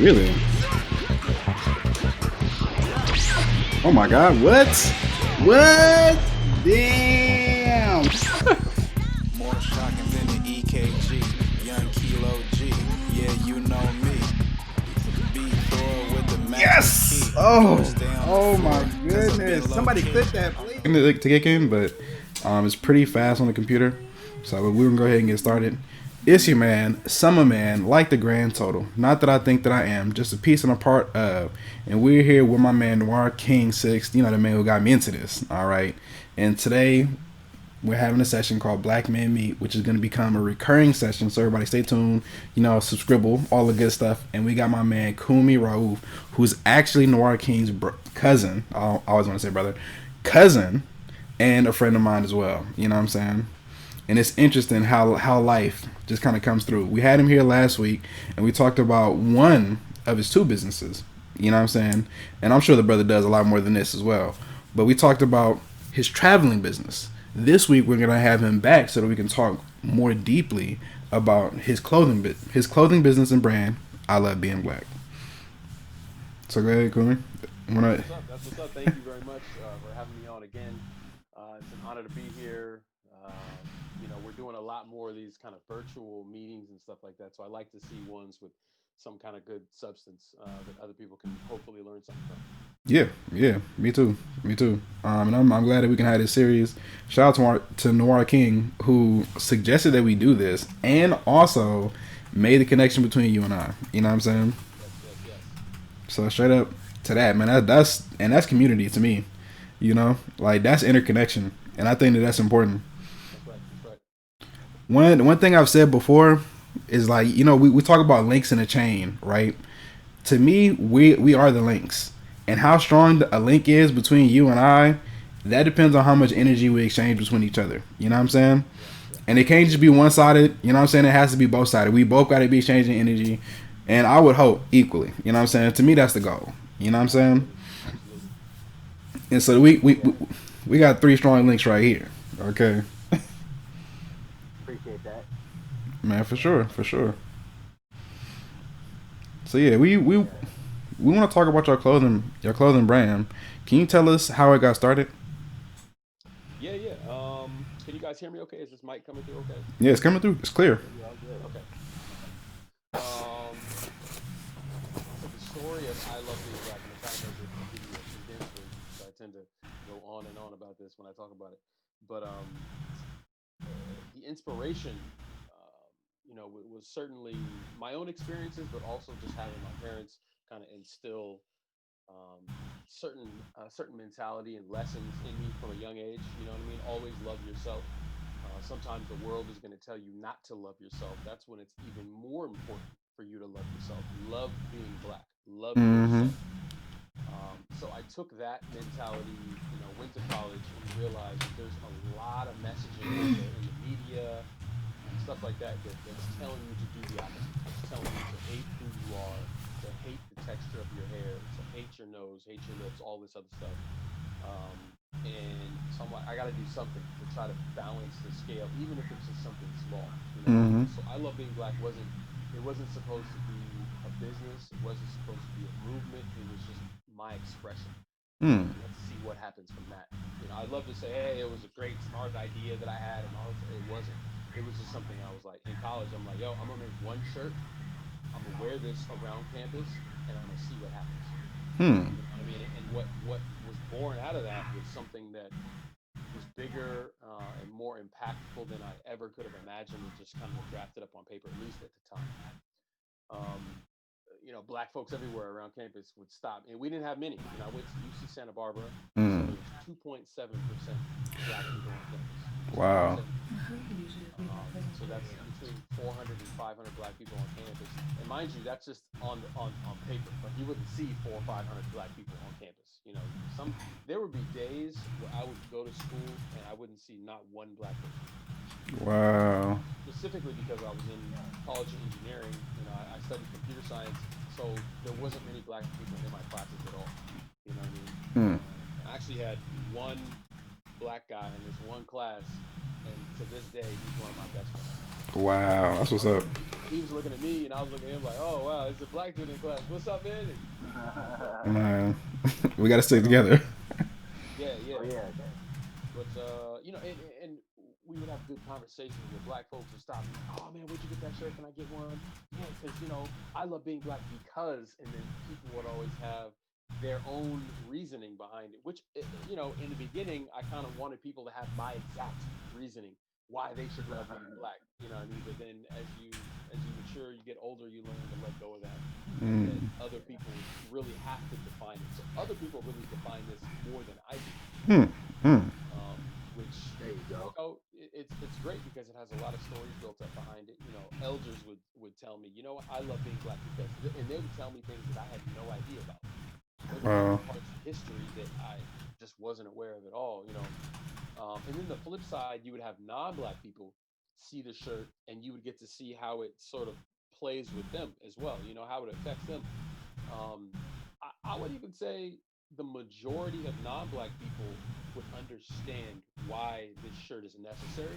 Really? Oh my God! What? What? Damn! More shocking than the EKG. Young Kilo G. Yeah, you know me. Be Thor with the magic Yes! key. Oh! Stay on the Oh floor, my 'cause I've goodness! been Somebody low-key. clip that, please. To kick in, but it's pretty fast on the computer, so we're gonna go ahead and get started. It's your man, SumOfman, like the grand total. Not that I think that I am, just a piece and a part of. And we're here with my man NoirKingr6, you know, the man who got me into this. All right, and today we're having a session called Black Men Meet, which is going to become a recurring session. So everybody stay tuned, you know, subscribe, all the good stuff. And we got my man Kumi Rauf, who's actually NoirKing's cousin. I always want to say brother, cousin, and a friend of mine as well. You know what I'm saying? And it's interesting how life just kind of comes through. We had him here last week, and we talked about one of his two businesses. You know what I'm saying? And I'm sure the brother does a lot more than this as well. But we talked about his traveling business. This week we're gonna have him back so that we can talk more deeply about his clothing business and brand. I love being black. So go ahead, Kumi. What's up? That's what's up. Thank you very much for having me on again. It's an honor to be here. We're doing a lot more of these kind of virtual meetings and stuff like that. So I like to see ones with some kind of good substance that other people can hopefully learn something from. Yeah, me too. And I'm glad that we can have this series. Shout out to Noir King, who suggested that we do this, and also made the connection between you and I. You know what I'm saying? Yes. So straight up to that, man. That's community to me. You know, like that's interconnection, and I think that's important. That's right. One thing I've said before is like, you know, we talk about links in a chain, right? To me, we are the links. And how strong a link is between you and I, that depends on how much energy we exchange between each other. You know what I'm saying? And it can't just be one-sided. You know what I'm saying? It has to be both-sided. We both got to be exchanging energy. And I would hope equally. You know what I'm saying? To me, that's the goal. You know what I'm saying? And so we got three strong links right here. Okay? Appreciate that. Man, for sure. So yeah, we want to talk about your clothing brand. Can you tell us how it got started? Yeah. Can you guys hear me okay? Is this mic coming through okay? Yeah, it's coming through. It's clear. Yeah, all good. Okay. So the story of I Love Being Black, and I'm trying to make it give you a condensed version, so I tend to go on and on about this when I talk about it. But the inspiration, was certainly my own experiences, but also just having my parents kind of instill certain mentality and lessons in me from a young age. You know what I mean? Always love yourself. Sometimes the world is going to tell you not to love yourself. That's when it's even more important for you to love yourself. Love being black. Love Mm-hmm. yourself. So I took that mentality, went to college and realized that there's a lot of messaging out there in the media and stuff like that's telling you to do the opposite. It's telling you to hate who you are, to hate the texture of your hair, to hate your nose, hate your lips, all this other stuff. And so I'm like, I got to do something to try to balance the scale, even if it's just something small. Mm-hmm. So I Love Being Black wasn't supposed to be a business. It wasn't supposed to be a movement. It was just my expression. Mm. Let's see what happens from that. I'd love to say, hey, it was a great, smart idea that I had, and all. It wasn't. It was just something I was like, in college, I'm like, yo, I'm gonna make one shirt. I'm gonna wear this around campus, and I'm gonna see what happens. Hmm. You know what I mean? And what was born out of that was something that was bigger and more impactful than I ever could have imagined, and just kind of drafted up on paper, at least at the time. Black folks everywhere around campus would stop, and we didn't have many. I went to UC Santa Barbara, so there was 2.7% black people on campus. Wow. So that's between 400 and 500 black people on campus. And mind you, that's just on paper. But you wouldn't see 400 or 500 black people on campus. There would be days where I would go to school and I wouldn't see not one black person. Wow. Specifically because I was in college of engineering. I studied computer science, so there wasn't many black people in my classes at all. You know what I mean? I actually had one black guy in this one class, and to this day, he's one of my best friends. Wow, that's what's up. He was looking at me, and I was looking at him like, "Oh wow, it's a black dude in class. What's up, man?" And, Man, we gotta stick together. yeah, Oh yeah. yeah. But and we would have good conversations with black folks and stop me. Oh man, where'd you get that shirt? Can I get one? Yeah, because I love being black because, and then people would always have their own reasoning behind it. Which in the beginning, I kind of wanted people to have my exact reasoning why they should love being black. You know what I mean? But then as you mature, you get older, you learn to let go of that, and that Mm. other people really have to define it. So other people really define this more than I do, Hmm. Hmm. which There you go. it's great because it has a lot of stories built up behind it. Elders would tell me, what, I love being black because, and they would tell me things that I had no idea about. There would be Wow. parts of history that I just wasn't aware of at all. And then the flip side, you would have non-black people see the shirt, and you would get to see how it sort of plays with them as well. How it affects them. Um, I would even say the majority of non-black people would understand why this shirt is necessary,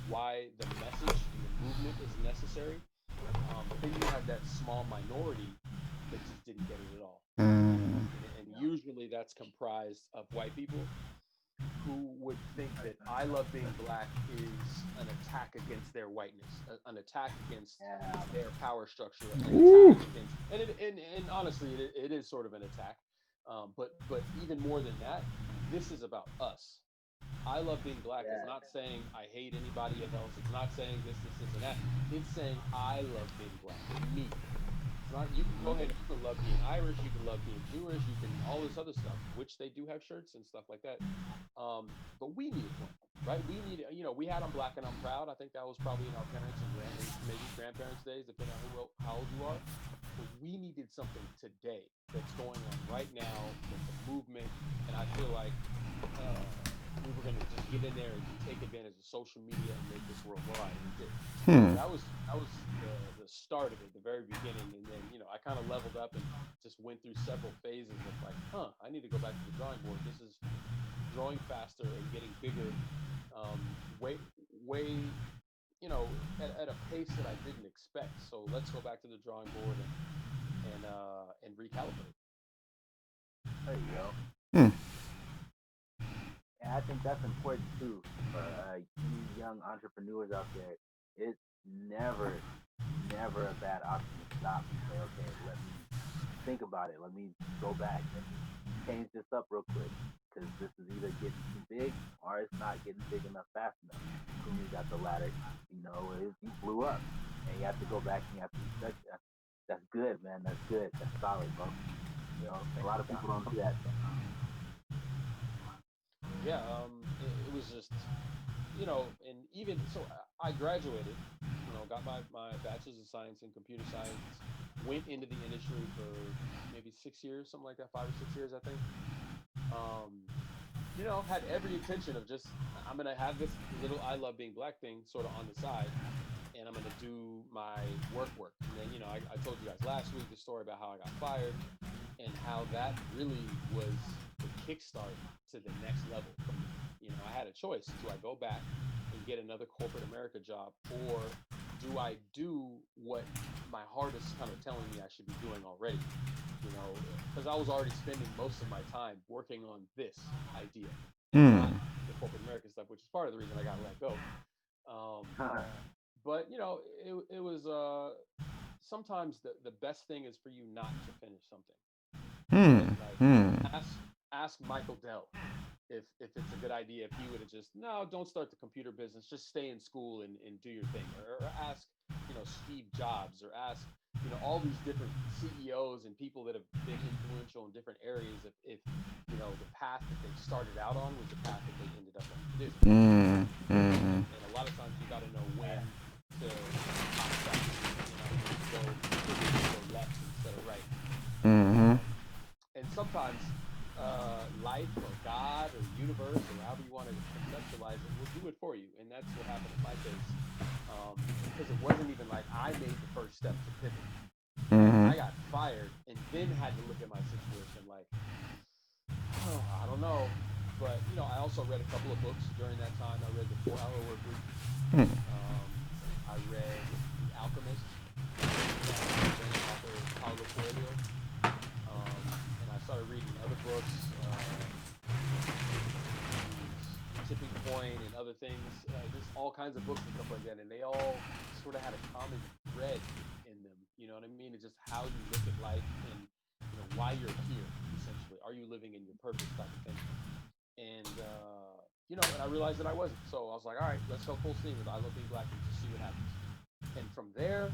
why the message and the movement is necessary. But then you have that small minority that just didn't get it at all. Mm. And usually that's comprised of white people who would think that I love being black is an attack against their whiteness, an attack against Yeah. their power structure, an Ooh. attack against, and honestly, it is sort of an attack. But even more than that, this is about us. I love being black is Yeah. not saying I hate anybody else. It's not saying this, and that. It's saying I love being black, me. It's not. You can go ahead. You can love being Irish. You can love being Jewish. You can all this other stuff, which they do have shirts and stuff like that. But we needed one, right? We needed. We had on Black and I'm Proud. I think that was probably in our parents and maybe grandparents' days, depending on how old you are. But we needed something today that's going on right now. That's a movement, and I feel like we were going to just get in there and take advantage of social media and make this worldwide. And we did. So Hmm. that was the start of it, the very beginning, and then I kind of leveled up and just went through several phases of like, I need to go back to the drawing board. This is growing faster and getting bigger, way way at a pace that I didn't expect. So let's go back to the drawing board and recalibrate. There you go. Hmm. And I think that's important too for you young entrepreneurs out there. It's never, never a bad option to stop and say, okay, let me think about it. Let me go back and change this up real quick because this is either getting too big or it's not getting big enough fast enough. Kumi got the ladder, he blew up, and you have to go back and you have to respect that. That's good, man. That's good. That's solid, bro. Yeah, A lot of people don't do that. yeah. It was just and even so, I graduated. Got my bachelor's in science in computer science. Went into the industry for maybe 6 years, something like that, 5 or 6 years, I think. Um, had every intention of just I'm gonna have this little I love being black thing sort of on the side, and I'm gonna do my work. And then I told you guys last week the story about how I got fired and how that really was the kickstart to the next level for me. I had a choice. Do I go back and get another corporate America job, or do I do what my heart is kind of telling me I should be doing already? Because I was already spending most of my time working on this idea and not Hmm. the corporate America stuff, which is part of the reason I got let go. Um, but it was sometimes the best thing is for you not to finish something, Hmm. right? Like Hmm. ask Michael Dell if it's a good idea if he would have just no, don't start the computer business, just stay in school and do your thing, or ask Steve Jobs, or ask all these different CEOs and people that have been influential in different areas if the path that they started out on was the path that they ended up on. There's a difference, Hmm. Hmm. and a lot of times you got to know when to hop back, go left instead of right. Hmm. And sometimes life or God or universe or however you want to conceptualize it will do it for you, and that's what happened in my case. Because it wasn't even like I made the first step to pivot, right? Hmm. I got fired and then had to look at my situation like, oh, I don't know. But I also read a couple of books during that time. I read the 4 Hour Work Week. Hmm. Um, I read The Alchemist, Spanish author Paulo Coelho, and I started reading other books, Tipping Point and other things, just all kinds of books and stuff like that, and they all sort of had a common thread in them. You know what I mean? It's just how you look at life and why you're here. Essentially, are you living in your purpose type of thing? And and I realized that I wasn't. So I was like, all right, let's go full steam with I Love Being Black and just see what happens. And from there,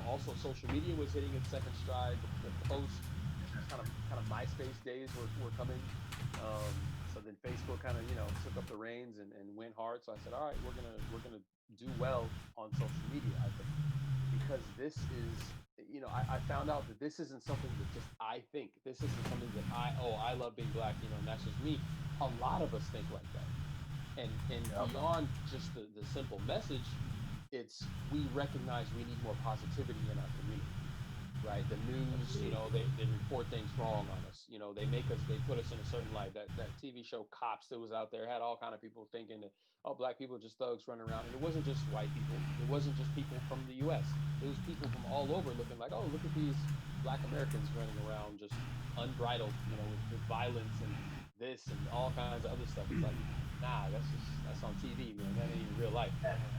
also social media was hitting its second stride. The post kind of MySpace days were coming. So then Facebook kind of took up the reins and went hard. So I said, all right, we're gonna do well on social media. I think because this is I found out that this isn't something that just I think. This isn't something that I love being black. And that's just me. A lot of us think like that. And beyond just the simple message, it's we recognize we need more positivity in our community. Right, the news, they report things wrong on us. They put us in a certain light. That TV show Cops that was out there had all kind of people thinking that black people are just thugs running around, and it wasn't just white people. It wasn't just people from the U.S. It was people from all over looking like, look at these black Americans running around just unbridled, with violence and this and all kinds of other stuff. It's like, nah, that's on TV, man. That ain't even real life.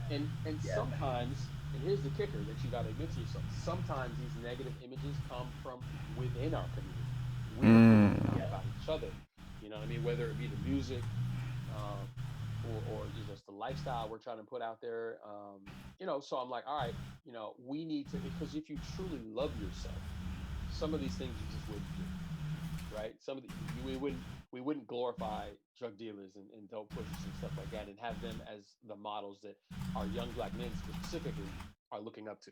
And sometimes, and here's the kicker that you got to admit to yourself. Sometimes these negative images come from within our community. We're about each other. You know what I mean? Whether it be the music, or just the lifestyle we're trying to put out there. So I'm like, all right, we need to, because if you truly love yourself, some of these things you just wouldn't do, right? Some of the we wouldn't glorify drug dealers and dope pushers and stuff like that, and have them as the models that our young black men specifically are looking up to.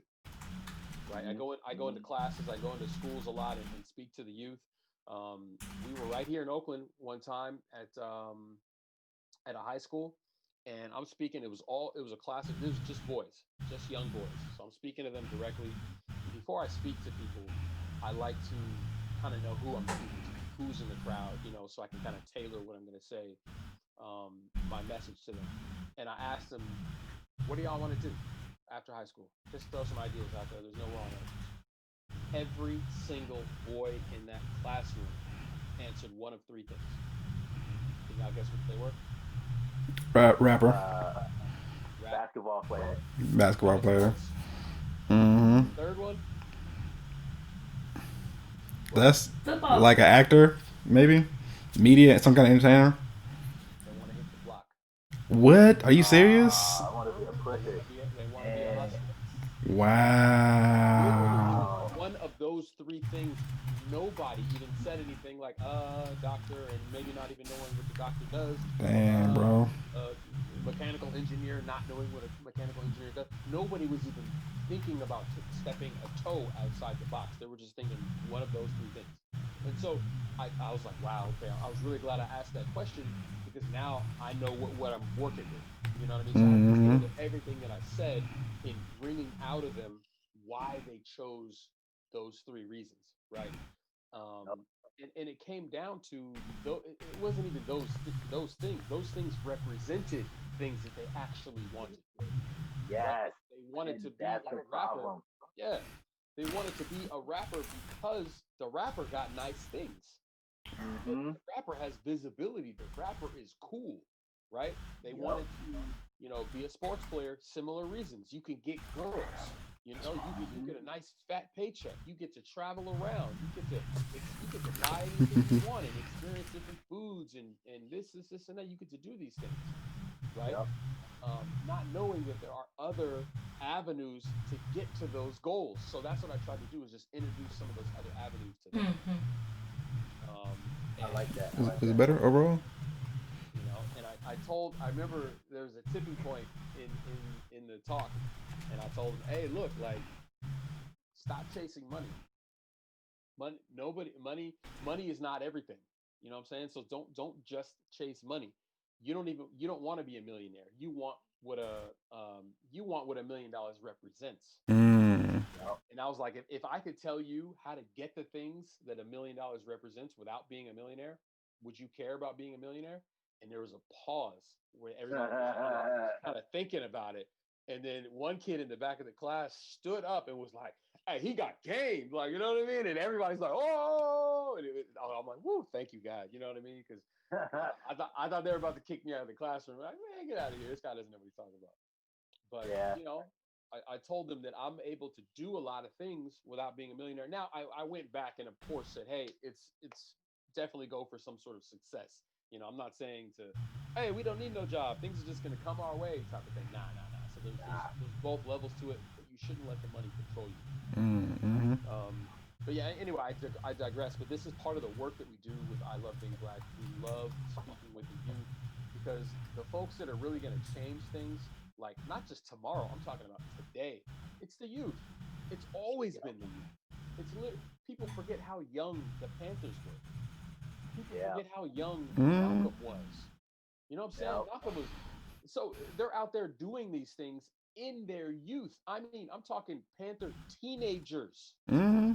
Right. I go into classes, I go into schools a lot and speak to the youth. We were right here in Oakland one time at a high school, and I'm speaking. It was a class. It was just boys, just young boys. So I'm speaking to them directly. Before I speak to people, I like to kind of know who I'm speaking to, who's in the crowd, so I can kind of tailor what I'm going to say, my message to them. And I asked them, what do y'all want to do after high school? Just throw some ideas out there. There's no wrong answers. Every single boy in that classroom answered one of three things. Can y'all guess what they were? Rapper. Basketball player. Basketball player. Third one? That's Football. like an actor, maybe? Media, some kind of entertainer? They want to hit the block. What? Are you serious? I want to be a pusher. They want to be a hustler. Wow. One of those three things, nobody even said anything like, doctor, and maybe not even knowing what the doctor does. Damn, bro. Mechanical engineer, not knowing what a mechanical engineer does. Nobody was even thinking about stepping a toe outside the box. They were just thinking one of those three things. And so I was like, wow, okay. I was really glad I asked that question, because now I know what I'm working with. You know what I mean? So I tailor everything that I said in bringing out of them why they chose those three reasons, right? And it came down to, it wasn't even those things. Those things represented things that they actually wanted. Yes. Right? They wanted to be a rapper. Problem. Yeah. They wanted to be a rapper because the rapper got nice things. The rapper has visibility. The rapper is cool, right? They wanted to, be a sports player. Similar reasons. You can get girls. You get a nice fat paycheck. You get to travel around. You get to buy anything you want and experience different foods and this, and that. You get to do these things, right? Yep. Not knowing that there are other avenues to get to those goals. So that's what I tried to do, is just introduce some of those other avenues to them. I like that. Is it better overall? And I remember there was a tipping point in the talk, and I told them, hey, look, like, stop chasing money. Money is not everything. You know what I'm saying? So don't just chase money. You don't want to be a millionaire. You want what $1 million represents. And I was like, if I could tell you how to get the things that $1 million represents without being a millionaire, would you care about being a millionaire? And there was a pause where everybody was kind of thinking about it. And then one kid in the back of the class stood up and was like, "Hey, he got game!" Like, you know what I mean? And everybody's like, "Oh!" And I'm like, "Woo, thank you, God." You know what I mean? Because I thought they were about to kick me out of the classroom. Like, man, get out of here! This guy doesn't know what he's talking about. But Yeah. I told them that I'm able to do a lot of things without being a millionaire. Now I went back and of course said, hey, it's definitely go for some sort of success. I'm not saying to, hey, we don't need no job. Things are just gonna come our way type of thing. Nah, nah, nah. So there's both levels to it, but you shouldn't let the money control you. Mm-hmm. But yeah, anyway, I digress. But this is part of the work that we do with I Love Being Black. We love speaking with the youth because the folks that are really going to change things, like not just tomorrow, I'm talking about today, it's the youth. It's always been the youth. People forget how young the Panthers were. People Yeah. forget how young Mm-hmm. Malcolm was. You know what I'm saying? Yep. Malcolm was so they're out there doing these things in their youth. I mean, I'm talking Panther teenagers. Mm-hmm.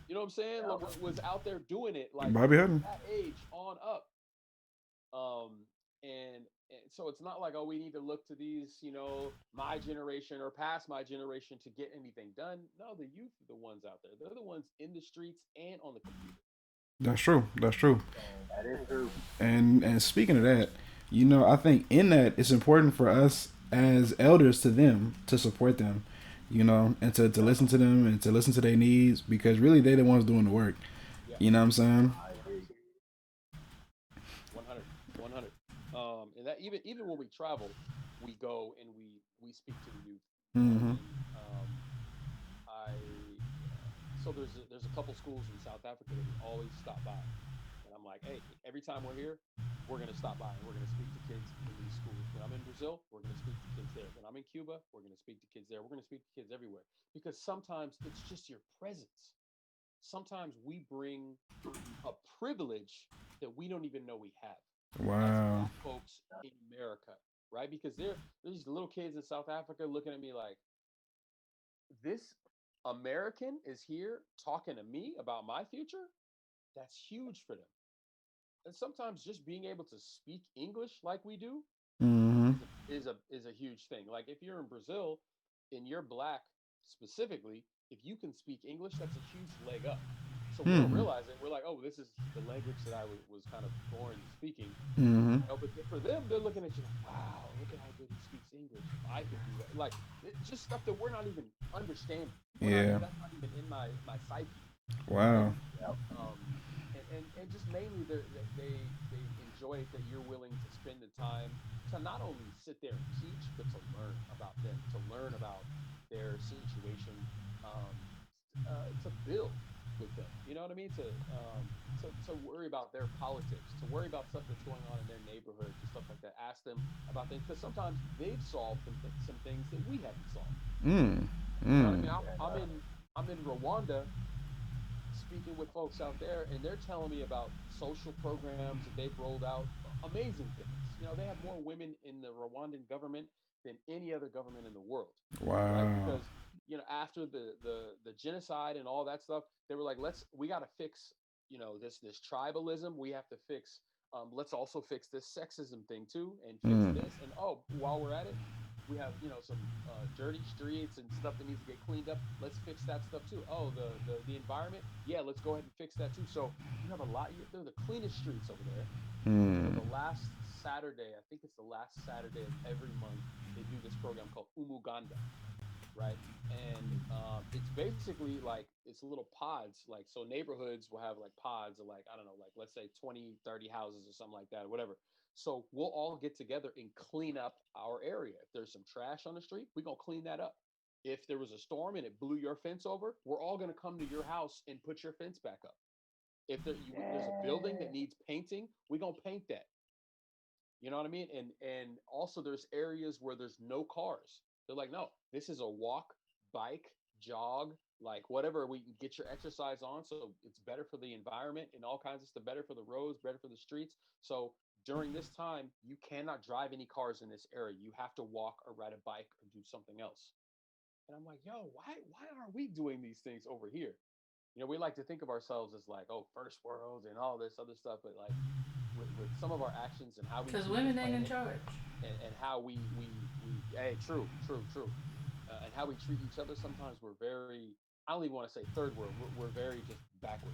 You know what I'm saying? Yep. Was out there doing it like Bobby from Hutton. that age on up. Um, and so it's not like, oh, we need to look to these, my generation or past my generation to get anything done. No, the youth are the ones out there. They're the ones in the streets and on the computer. That's true. That's true. So That is true. And speaking of that, I think in that it's important for us as elders to them to support them, and to listen to them and to listen to their needs because really they're the ones doing the work. yeah, You know what I'm saying? I agree. 100, 100. And that even when we travel, we go and we speak to the youth. You know what I Mm-hmm. mean? I so there's a couple schools in South Africa that we always stop by, and I'm like, hey, every time we're here, we're gonna stop by and we're gonna speak to kids in these schools. When I'm in Brazil, we're gonna speak to kids there. When I'm in Cuba, we're gonna speak to kids there. We're gonna speak to kids everywhere because sometimes it's just your presence. Sometimes we bring a privilege that we don't even know we have as Wow. black folks in America, right? Because there's these little kids in South Africa looking at me like, this American is here talking to me about my future. That's huge for them. And sometimes just being able to speak English like we do Mm-hmm. is a huge thing. Like if you're in Brazil and you're black specifically, if you can speak English, that's a huge leg up. So we don't Mm-hmm. realize it. We're like, oh, this is the language that I was kind of born speaking. Mm-hmm. But for them, they're looking at you like, wow, look at how good he speaks English. If I could do that, like it's just stuff that we're not even understanding. We're not. Yeah. That's not even in my psyche, right? Wow. Yep. Um, and just mainly they enjoy it that you're willing to spend the time to not only sit there and teach, but to learn about them, to learn about their situation, um, to build with them. You know what I mean? To worry about their politics, to worry about stuff that's going on in their neighborhoods and stuff like that. Ask them about things because sometimes they've solved some things that we haven't solved. Mm. You know what I Mm. mean? I'm in Rwanda speaking with folks out there, and they're telling me about social programs that they've rolled out. Amazing things. They have more women in the Rwandan government than any other government in the world, right? Wow. Because after the genocide and all that stuff, they were like, we got to fix this tribalism. We have to fix. Let's also fix this sexism thing too, and fix Mm. this. And oh, while we're at it, we have some dirty streets and stuff that needs to get cleaned up. Let's fix that stuff too. Oh, the environment, yeah, let's go ahead and fix that too. So you have a lot. They're the cleanest streets over there. Mm. The last Saturday, I think it's the last Saturday of every month, they do this program called Umuganda, right? And it's basically like it's little pods, like so neighborhoods will have like pods of like, I don't know, like let's say 20, 30 houses or something like that or whatever. So we'll all get together and clean up our area. If there's some trash on the street, we're gonna clean that up. If there was a storm and it blew your fence over, we're all gonna come to your house and put your fence back up. If there's a building that Dang. needs painting, we're gonna paint that. You know what I mean? And also there's areas where there's no cars. They're like, no, this is a walk, bike, jog, like whatever we can get your exercise on. So it's better for the environment and all kinds of stuff, better for the roads, better for the streets. So during this time, you cannot drive any cars in this area. You have to walk or ride a bike or do something else. And I'm like, yo, why are we doing these things over here? We like to think of ourselves as like, oh, first world and all this other stuff, but like with some of our actions and how we Because treat the women ain't in planet, charge. and how we hey, true, true, true, and how we treat each other. Sometimes we're very, I don't even want to say third world. We're very just backward,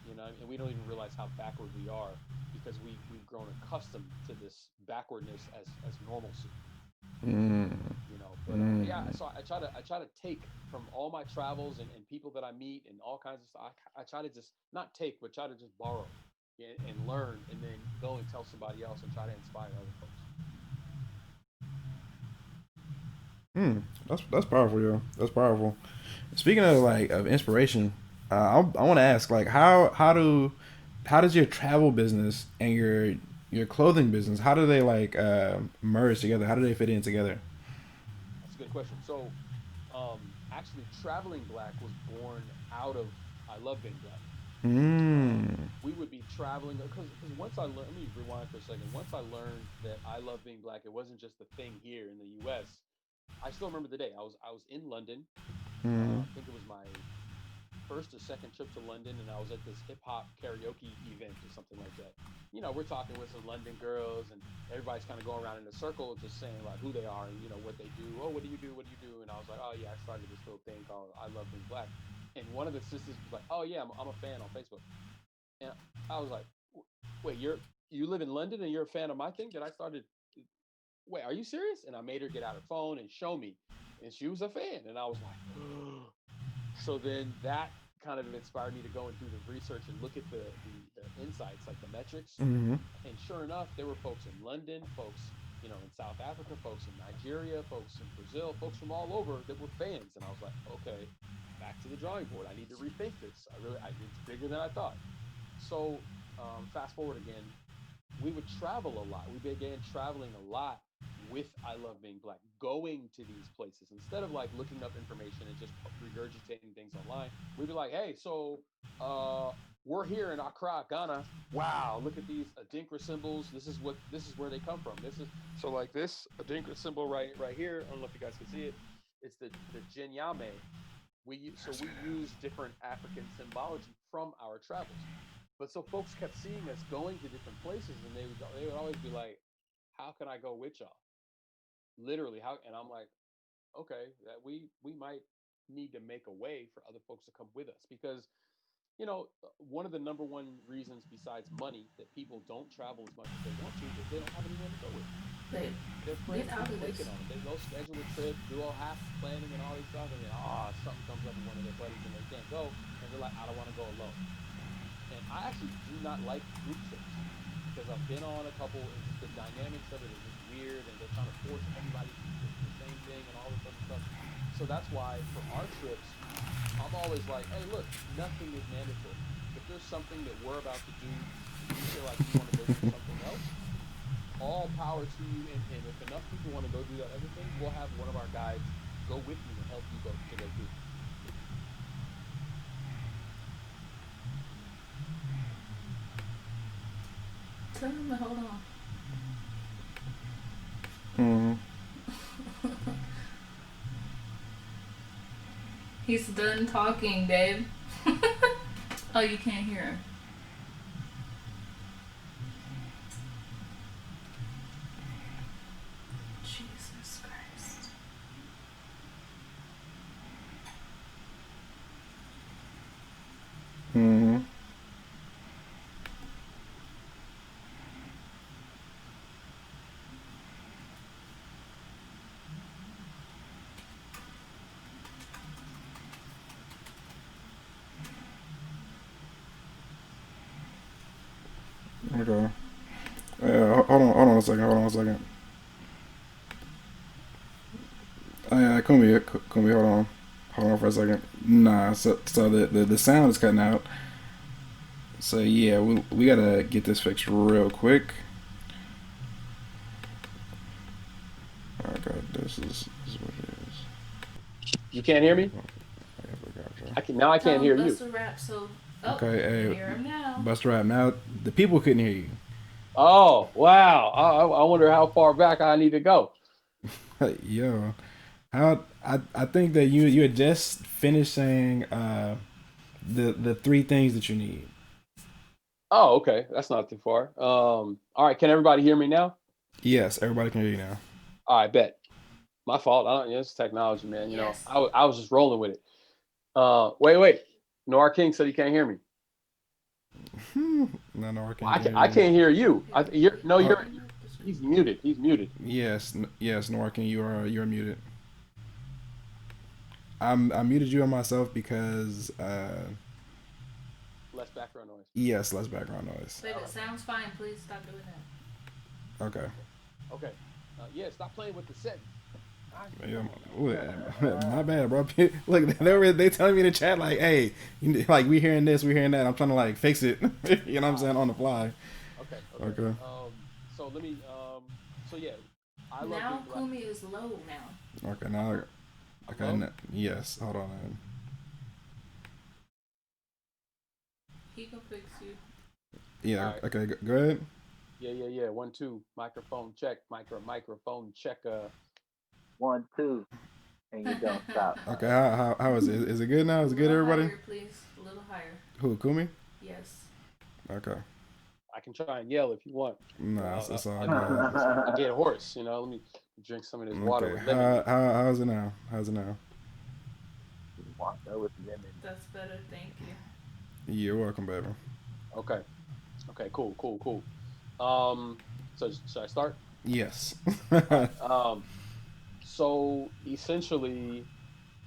you know, and we don't even realize how backward we are because we've grown accustomed to this backwardness as normalcy, Mm. you know. But yeah, Mm. so I try to take from all my travels and people that I meet and all kinds of stuff. I try to just not take, but try to just borrow and learn, and then go and tell somebody else and try to inspire other folks. Mm. That's powerful, yo. That's powerful. Speaking of like of inspiration, I want to ask like how does your travel business and your clothing business, how do they like merge together? How do they fit in together? That's a good question. So, actually, Traveling Black was born out of I Love Being Black. Mm. We would be traveling because once I learned, let me rewind for a second. Once I learned that I Love Being Black, it wasn't just a thing here in the U.S. I still remember the day. I was in London. Mm. I think it was my first or second trip to London, and I was at this hip hop karaoke event or something like that. You know, we're talking with some London girls, and everybody's kind of going around in a circle, just saying like who they are and what they do. Oh, what do you do? What do you do? And I was like, oh yeah, I started this little thing called I Love Being Black. And one of the sisters was like, oh yeah, I'm a fan on Facebook. And I was like, wait, you live in London and you're a fan of my thing that I started? Wait, are you serious? And I made her get out her phone and show me, and she was a fan, and I was like, so then that kind of inspired me to go and do the research and look at the insights, like the metrics. Mm. And sure enough, there were folks in London, folks, in South Africa, folks in Nigeria, folks in Brazil, folks from all over that were fans. And I was like, okay, back to the drawing board. I need to rethink this. It's bigger than I thought. So, fast forward again, we would travel a lot. We began traveling a lot with I Love Being Black, going to these places instead of like looking up information and just regurgitating things online. We'd be like, hey, so we're here in Accra, Ghana. Wow, look at these Adinkra symbols. This is where they come from. This is so like this Adinkra symbol right here. I don't know if you guys can see it. It's the Jinyame. We use different African symbology from our travels. But so folks kept seeing us going to different places, and they would always be like, "How can I go with y'all?" Literally, how? And I'm like, "Okay, that we might need to make a way for other folks to come with us because one of the number one reasons besides money that people don't travel as much as they want to is they don't have anyone to go with. Babe, Their get friends out be of this. flaking on them. They go schedule a trip, do all half planning and all this stuff, and then something comes up with one of their buddies and they can't go, and they're like, I don't want to go alone. And I actually do not like group trips because I've been on a couple, and just the dynamics of it is just weird, and they're trying to force everybody to do the same thing and all this other stuff. So that's why for our trips, I'm always like, hey, look, nothing is mandatory. If there's something that we're about to do and you feel like you want to go do something else, all power to you. And if enough people want to go do that other thing, we'll have one of our guides go with you and help you go do it. Tell him to hold on. Mm. He's done talking, babe. Oh, you can't hear him. Jesus Christ. Mm. Okay. Hold on a second. Hold on a second. Kumi, hold on for a second. Nah, so the sound is cutting out. So yeah, we gotta get this fixed real quick. Okay, this is what it is. You can't hear me? I gotcha. I can now. I Tell can't him hear you. bust a rap so. Oh, Okay, you can hey, hear him now. Buster Rap. Now the people couldn't hear Oh wow! I wonder how far back I need to go. you. Yo, I think that you had just finished saying the three things that you need. Oh, okay. That's not too far. All right. Can everybody hear me now? Yes, everybody can hear you now. All right, bet. My fault. I don't. It's technology, man. Yes. I was just rolling with it. Wait. Noir King said he can't hear me. No, no, I Well, can't hear I you. can't hear you. You're no, Oh, you're. He's muted. He's muted. yes, yes, Norkin, you're muted. I muted you and myself because Less background noise. yes, less background noise. Babe, it sounds fine. Please stop doing that. Okay. Okay. Yeah. Stop playing with the settings. Gosh, Yeah, come on now. my bad, bro. Look, they telling me in the chat like, hey, like we hearing this, we hearing that. I'm trying to like fix it. You know what I'm saying on the fly. Okay. Okay. Okay. So let me. So yeah, I love being Now black. Kumi is low now. Okay. Now. I'm Okay. low. Yes. Hold on. Man. He can fix you. All Yeah. right. Okay. Go ahead. Yeah. 1 2. Microphone check. Microphone check. 1 2, and you don't stop. Okay. How is it? Is it good now? A Is it good, little everybody? higher, please. A little higher. Who? Kumi? Yes. Okay. I can try and yell if you want. Nah, it's all I, good. I get hoarse. Let me drink some of this water Okay. with lemon. How's it now? How's it now? Water with lemon. That's better. Thank you. You're welcome, baby. Okay. Okay. Cool. So should I start? Yes. All right. So essentially,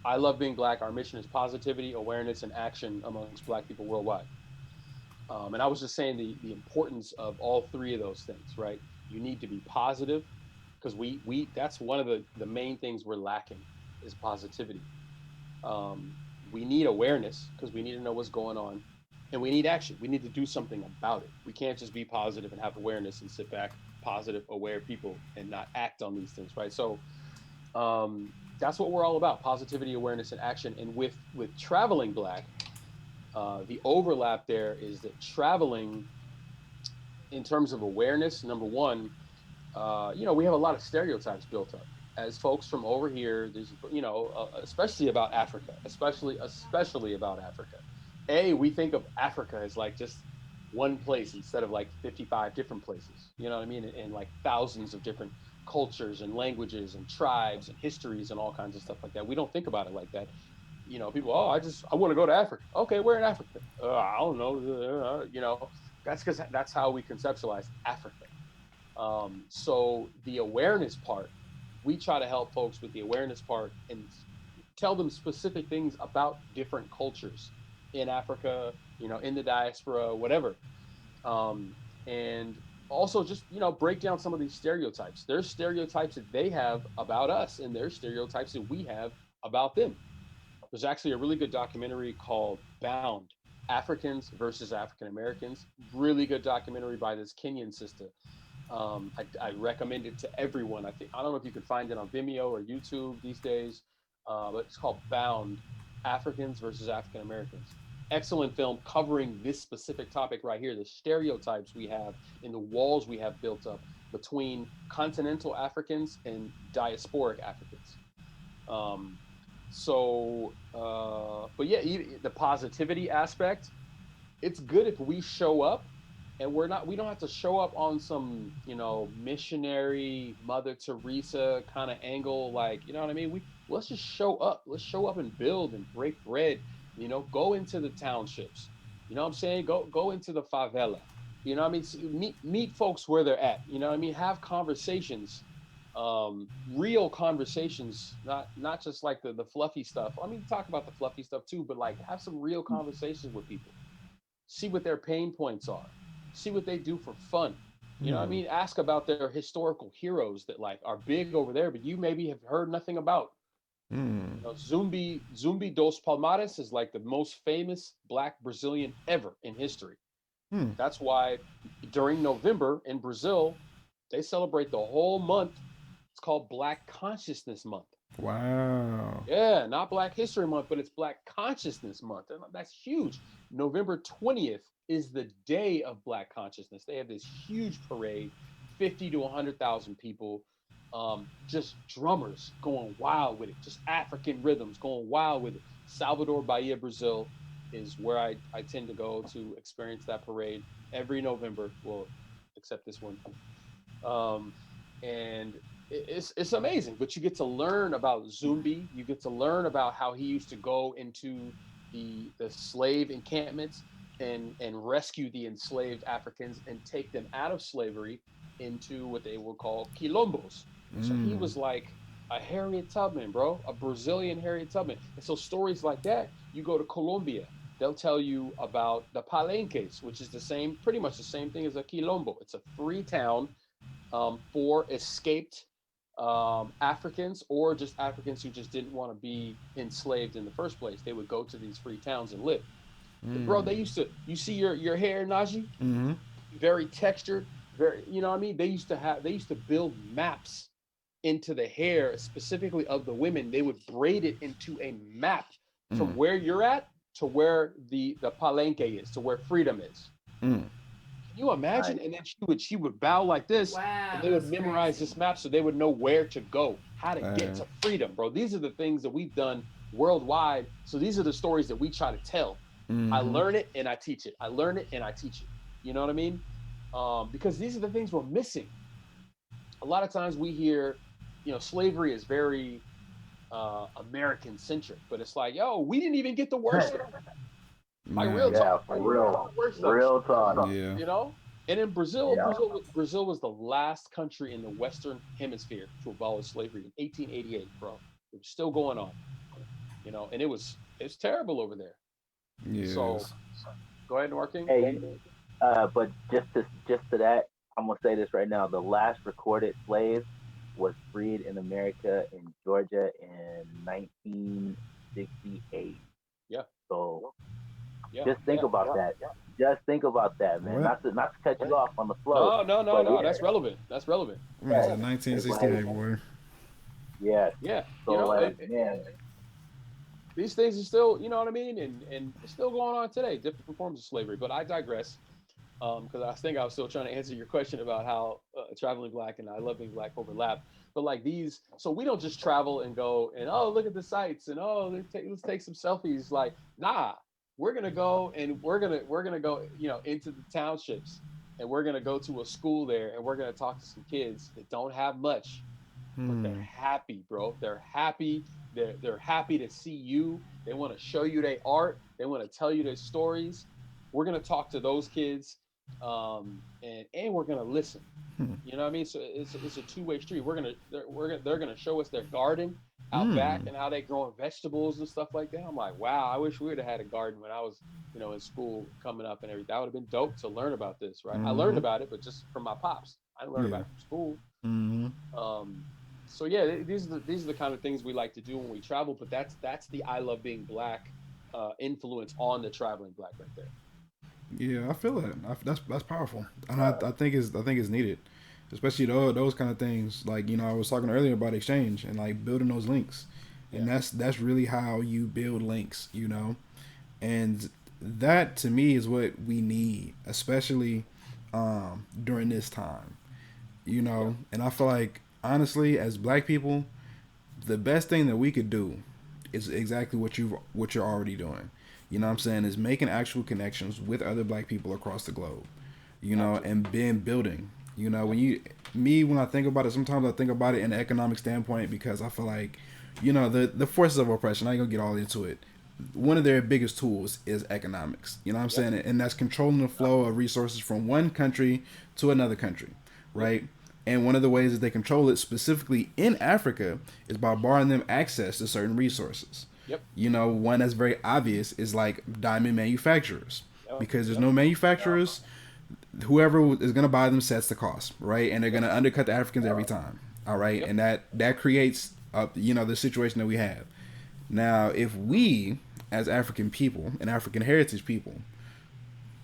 I love being black. Our mission is positivity, awareness, and action amongst black people worldwide. And I was just saying the importance of all three of those things, right? You need to be positive because we that's one of the main things we're lacking is positivity. We need awareness because we need to know what's going on, and we need action. We need to do something about it. We can't just be positive and have awareness and sit back, positive, aware people, and not act on these things, right? So that's what we're all about: positivity, awareness, and action. And with traveling black, the overlap there is that traveling in terms of awareness, number one, we have a lot of stereotypes built up as folks from over here. There's, especially about Africa, especially about Africa. We think of Africa as like just one place instead of like 55 different places. You know what I mean? And like thousands of different cultures and languages and tribes and histories and all kinds of stuff like that. We don't think about it like that. People, oh, I want to go to Africa. Okay, where in Africa? I don't know. That's because that's how we conceptualize Africa. So the awareness part, we try to help folks with the awareness part and tell them specific things about different cultures in Africa, in the diaspora, whatever. And also just, break down some of these stereotypes. There's stereotypes that they have about us, and there's stereotypes that we have about them. There's actually a really good documentary called Bound: Africans versus African Americans. Really good documentary by this Kenyan sister. I recommend it to everyone. I don't know if you can find it on Vimeo or YouTube these days, but it's called Bound: Africans versus African Americans. Excellent film covering this specific topic right here: the stereotypes we have and the walls we have built up between continental Africans and diasporic Africans. But yeah, the positivity aspect, it's good if we show up and we don't have to show up on some, missionary Mother Teresa kind of angle. Like, you know what I mean? Let's just show up. Let's show up and build and break bread, go into the townships. You know what I'm saying? Go into the favela. You know what I mean? Meet folks where they're at. You know what I mean? Have conversations, real conversations, not just like the fluffy stuff. I mean, talk about the fluffy stuff too, but like have some real conversations with people. See what their pain points are. See what they do for fun. You know what I mean? Ask about their historical heroes that like are big over there, but you maybe have heard nothing about. Zumbi dos Palmares is like the most famous black Brazilian ever in history. That's why during November in Brazil, they celebrate the whole month. It's called Black Consciousness Month. Wow. Yeah, not Black History Month, but it's Black Consciousness Month. And that's huge. November 20th is the day of Black Consciousness. They have this huge parade, 50 to 100,000 people, just drummers going wild with it, just African rhythms going wild with it. Salvador Bahia, Brazil is where I tend to go to experience that parade. every November, well, except this one. Um, and it's amazing. But you get to learn about Zumbi. You get to learn about how he used to go into the slave encampments and rescue the enslaved Africans and take them out of slavery into what they would call quilombos. So he Mm. was like a Harriet Tubman, bro, a Brazilian Harriet Tubman. And so stories like that, you go to Colombia, they'll tell you about the palenques, which is the same, pretty much the same thing as a quilombo. It's a free town for escaped Africans or just Africans who just didn't want to be enslaved in the first place. They would go to these free towns and live. Bro, they used to, you see your hair, Najee, Mm-hmm. very textured, very, you know what I mean? They used to build maps into the hair, specifically of the women. They would braid it into a map from Mm. where you're at to where the palenque is, to where freedom is. Mm. Can you imagine? And then she would bow like this, Wow, and they would that's memorize crazy. this map so they would know where to go, how to get to freedom, bro. These are the things that we've done worldwide. So these are the stories that we try to tell. I Mm-hmm. learn it and I teach it. I learn it and I teach it. You know what I mean? Because these are the things we're missing. A lot of times we hear, slavery is very American centric, but it's like, yo, we didn't even get the worst of it. Like real Man. Yeah, talk, for we didn't get real. the worst of it. Real talk. Yeah. You know. And in Brazil, Yeah. Brazil was the last country in the Western Hemisphere to abolish slavery in 1888, bro. It was still going on, and it's terrible over there. So Yes. go ahead, Norking. Hey, but just to that, I'm gonna say this right now. The last recorded slave was freed in America in Georgia in 1968. Yeah, So yeah, just think yeah. about that. Just think about that, man. What? Not to cut you off on the flow, No. but yeah, That's relevant. That's relevant. What is yeah, it? it's 1968, like boy. yeah. Yeah, So like, man, these things are still, you know what I mean, and it's still going on today. Different forms of slavery, but I digress. Because I think I was still trying to answer your question about how traveling black and I love being black overlap. But like these, so we don't just travel and go and look at the sights and let's take some selfies. Like nah, we're gonna go and we're gonna go into the townships and we're gonna go to a school there and we're gonna talk to some kids that don't have much, but they're Hmm. happy, bro. They're happy. They're happy to see you. They want to show you their art. They want to tell you their stories. We're gonna talk to those kids, and we're gonna listen. Hmm. You know what I mean? So it's a two-way street. They're gonna show us their garden out back Hmm. and how they growing vegetables and stuff like that. I'm like, wow, I wish we would have had a garden when I was in school coming up and everything. That would have been dope to learn about this, right? I learned Mm-hmm. about it, but just from my pops. I didn't learn about Yeah. it from school. Mm-hmm. So yeah, these are the kind of things we like to do when we travel. But that's the I love being black influence on the traveling black right there. Yeah, I feel that. That's powerful, and I think it's needed, especially those kind of things. Like I was talking earlier about exchange and like building those links, Yeah, and that's really how you build links. And that to me is what we need, especially during this time. yeah, And I feel like honestly, as Black people, the best thing that we could do is exactly what you're already doing. You know what I'm saying? Is making actual connections with other Black people across the globe. absolutely. And being building. Yeah, When I think about it, sometimes I think about it in an economic standpoint because I feel like, the forces of oppression. I ain't gonna get all into it. One of their biggest tools is economics. You know what I'm yep, saying? And that's controlling the flow of resources from one country to another country, yep, right? And one of the ways that they control it specifically in Africa is by barring them access to certain resources. yep, One that's very obvious is like diamond manufacturers. yep, Because there's yep, no manufacturers, whoever is going to buy them sets the cost, right? And they're going yep, to undercut the Africans every time, all right? yep, And that creates, the situation that we have. Now, if we, as African people and African heritage people,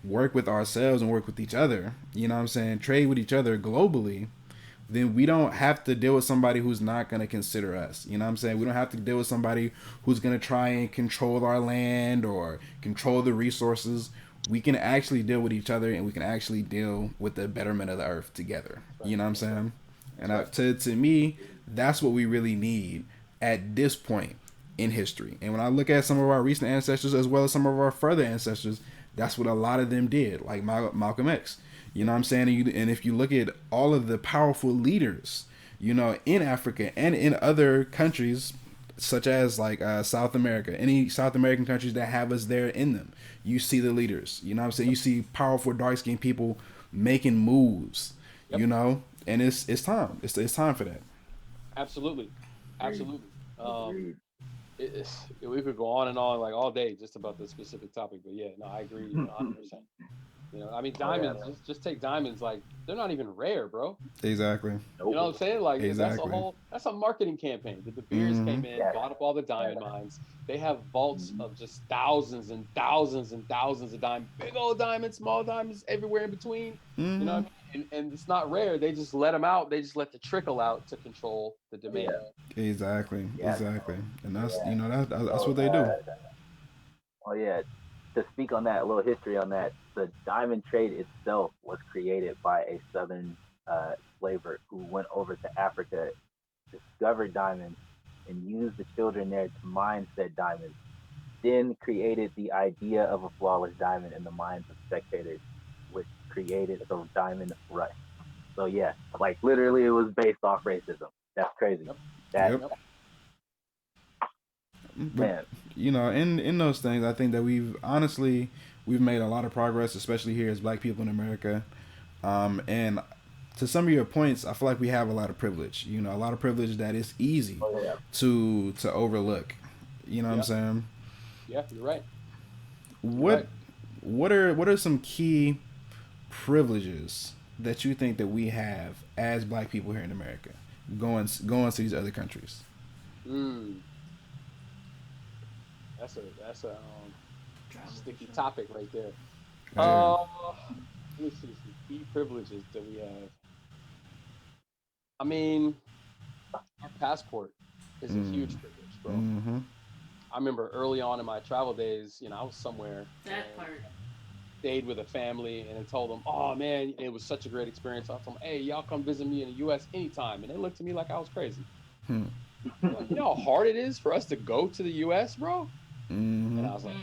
work with ourselves and work with each other, trade with each other globally, then we don't have to deal with somebody who's not going to consider us. You know what I'm saying? We don't have to deal with somebody who's going to try and control our land or control the resources. We can actually deal with each other and we can actually deal with the betterment of the earth together. that's right, You know what I'm that's right, saying? that's And right. to me, that's what we really need at this point in history. And when I look at some of our recent ancestors as well as some of our further ancestors, That's what a lot of them did, like Malcolm X. You know what I'm saying? And if you look at all of the powerful leaders, you know, in Africa and in other countries, such as like South America, any South American countries that have us there in them, you see the leaders. You know what I'm saying? You see powerful dark skinned people making moves. Yep. You know, and it's time. It's time for that. Absolutely, absolutely. Agreed. We could go on and on like all day just about this specific topic, but yeah, no, I agree 100%. You know, I mean, Oh, yeah, diamonds. Just take diamonds. Like they're not even rare, bro. Exactly. You know what I'm saying? Like Exactly. that's a marketing campaign. The Beers came in, Yeah. bought up all the diamond mines. They have vaults of just thousands and thousands and thousands of diamonds, big old diamonds, small diamonds, everywhere in between. You know what I mean? And it's not rare. They just let them out. They just let the trickle out to control the demand. Exactly. Yeah. Exactly. And that's Yeah. you know that's what they do. Oh yeah. To speak on that, a little history on that, the diamond trade itself was created by a southern slaver who went over to Africa, discovered diamonds, and used the children there to mine said diamonds. Then created the idea of a flawless diamond in the minds of spectators, which created the diamond rush. So yeah, like literally, it was based off racism. That's crazy. Yep. That Yep. But man. you know, in those things, I think that we've made a lot of progress, especially here as Black people in America. And to some of your points, I feel like we have a lot of privilege. You know, a lot of privilege that is easy Oh yeah. to overlook. You know what I'm saying? Yeah, you're right. What what are some key privileges that you think that we have as Black people here in America, going to these other countries? Mm, that's a sticky topic right there. Yeah. Let me see some key privileges that we have. I mean, our passport is a huge privilege, bro. Mm-hmm. I remember early on in my travel days, you know, I was somewhere That and part. stayed with a family and I told them, oh man, it was such a great experience. I told them, hey, y'all come visit me in the US anytime. And they looked at me like I was crazy. Like, you know how hard it is for us to go to the US, bro? And I was like,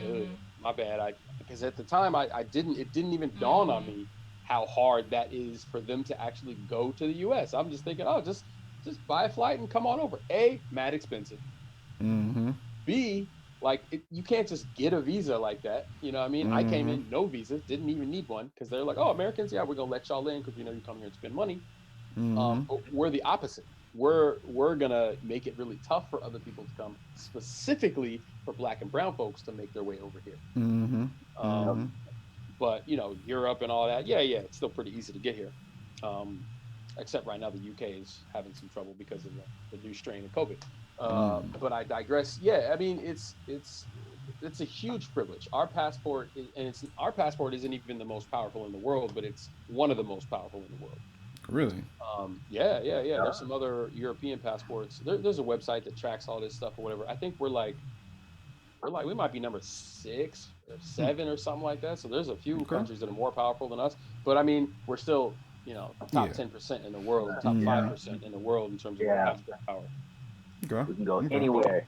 my bad. Because at the time it didn't even dawn on me how hard that is for them to actually go to the US. I'm just thinking, oh, just buy a flight and come on over. A, mad expensive. Mm-hmm. B, like you can't just get a visa like that. You know what I mean? I came in no visa, didn't even need one because they're like, oh, Americans, yeah, we're gonna let y'all in because we know you come here and spend money. But we're the opposite. We're gonna make it really tough for other people to come, specifically for Black and brown folks to make their way over here. But you know, Europe and all that, yeah, it's still pretty easy to get here. Except right now the UK is having some trouble because of the new strain of COVID. But I digress. Yeah, I mean it's a huge privilege. Our passport our passport isn't even the most powerful in the world, but it's one of the most powerful in the world. Really? Yeah. There's some other European passports. There's a website that tracks all this stuff or whatever. I think we might be number 6 or 7 or something like that. So there's a few countries that are more powerful than us. But I mean, we're still, you know, top 10% in the world, top 5% in the world in terms of passport power. Okay. We can go anywhere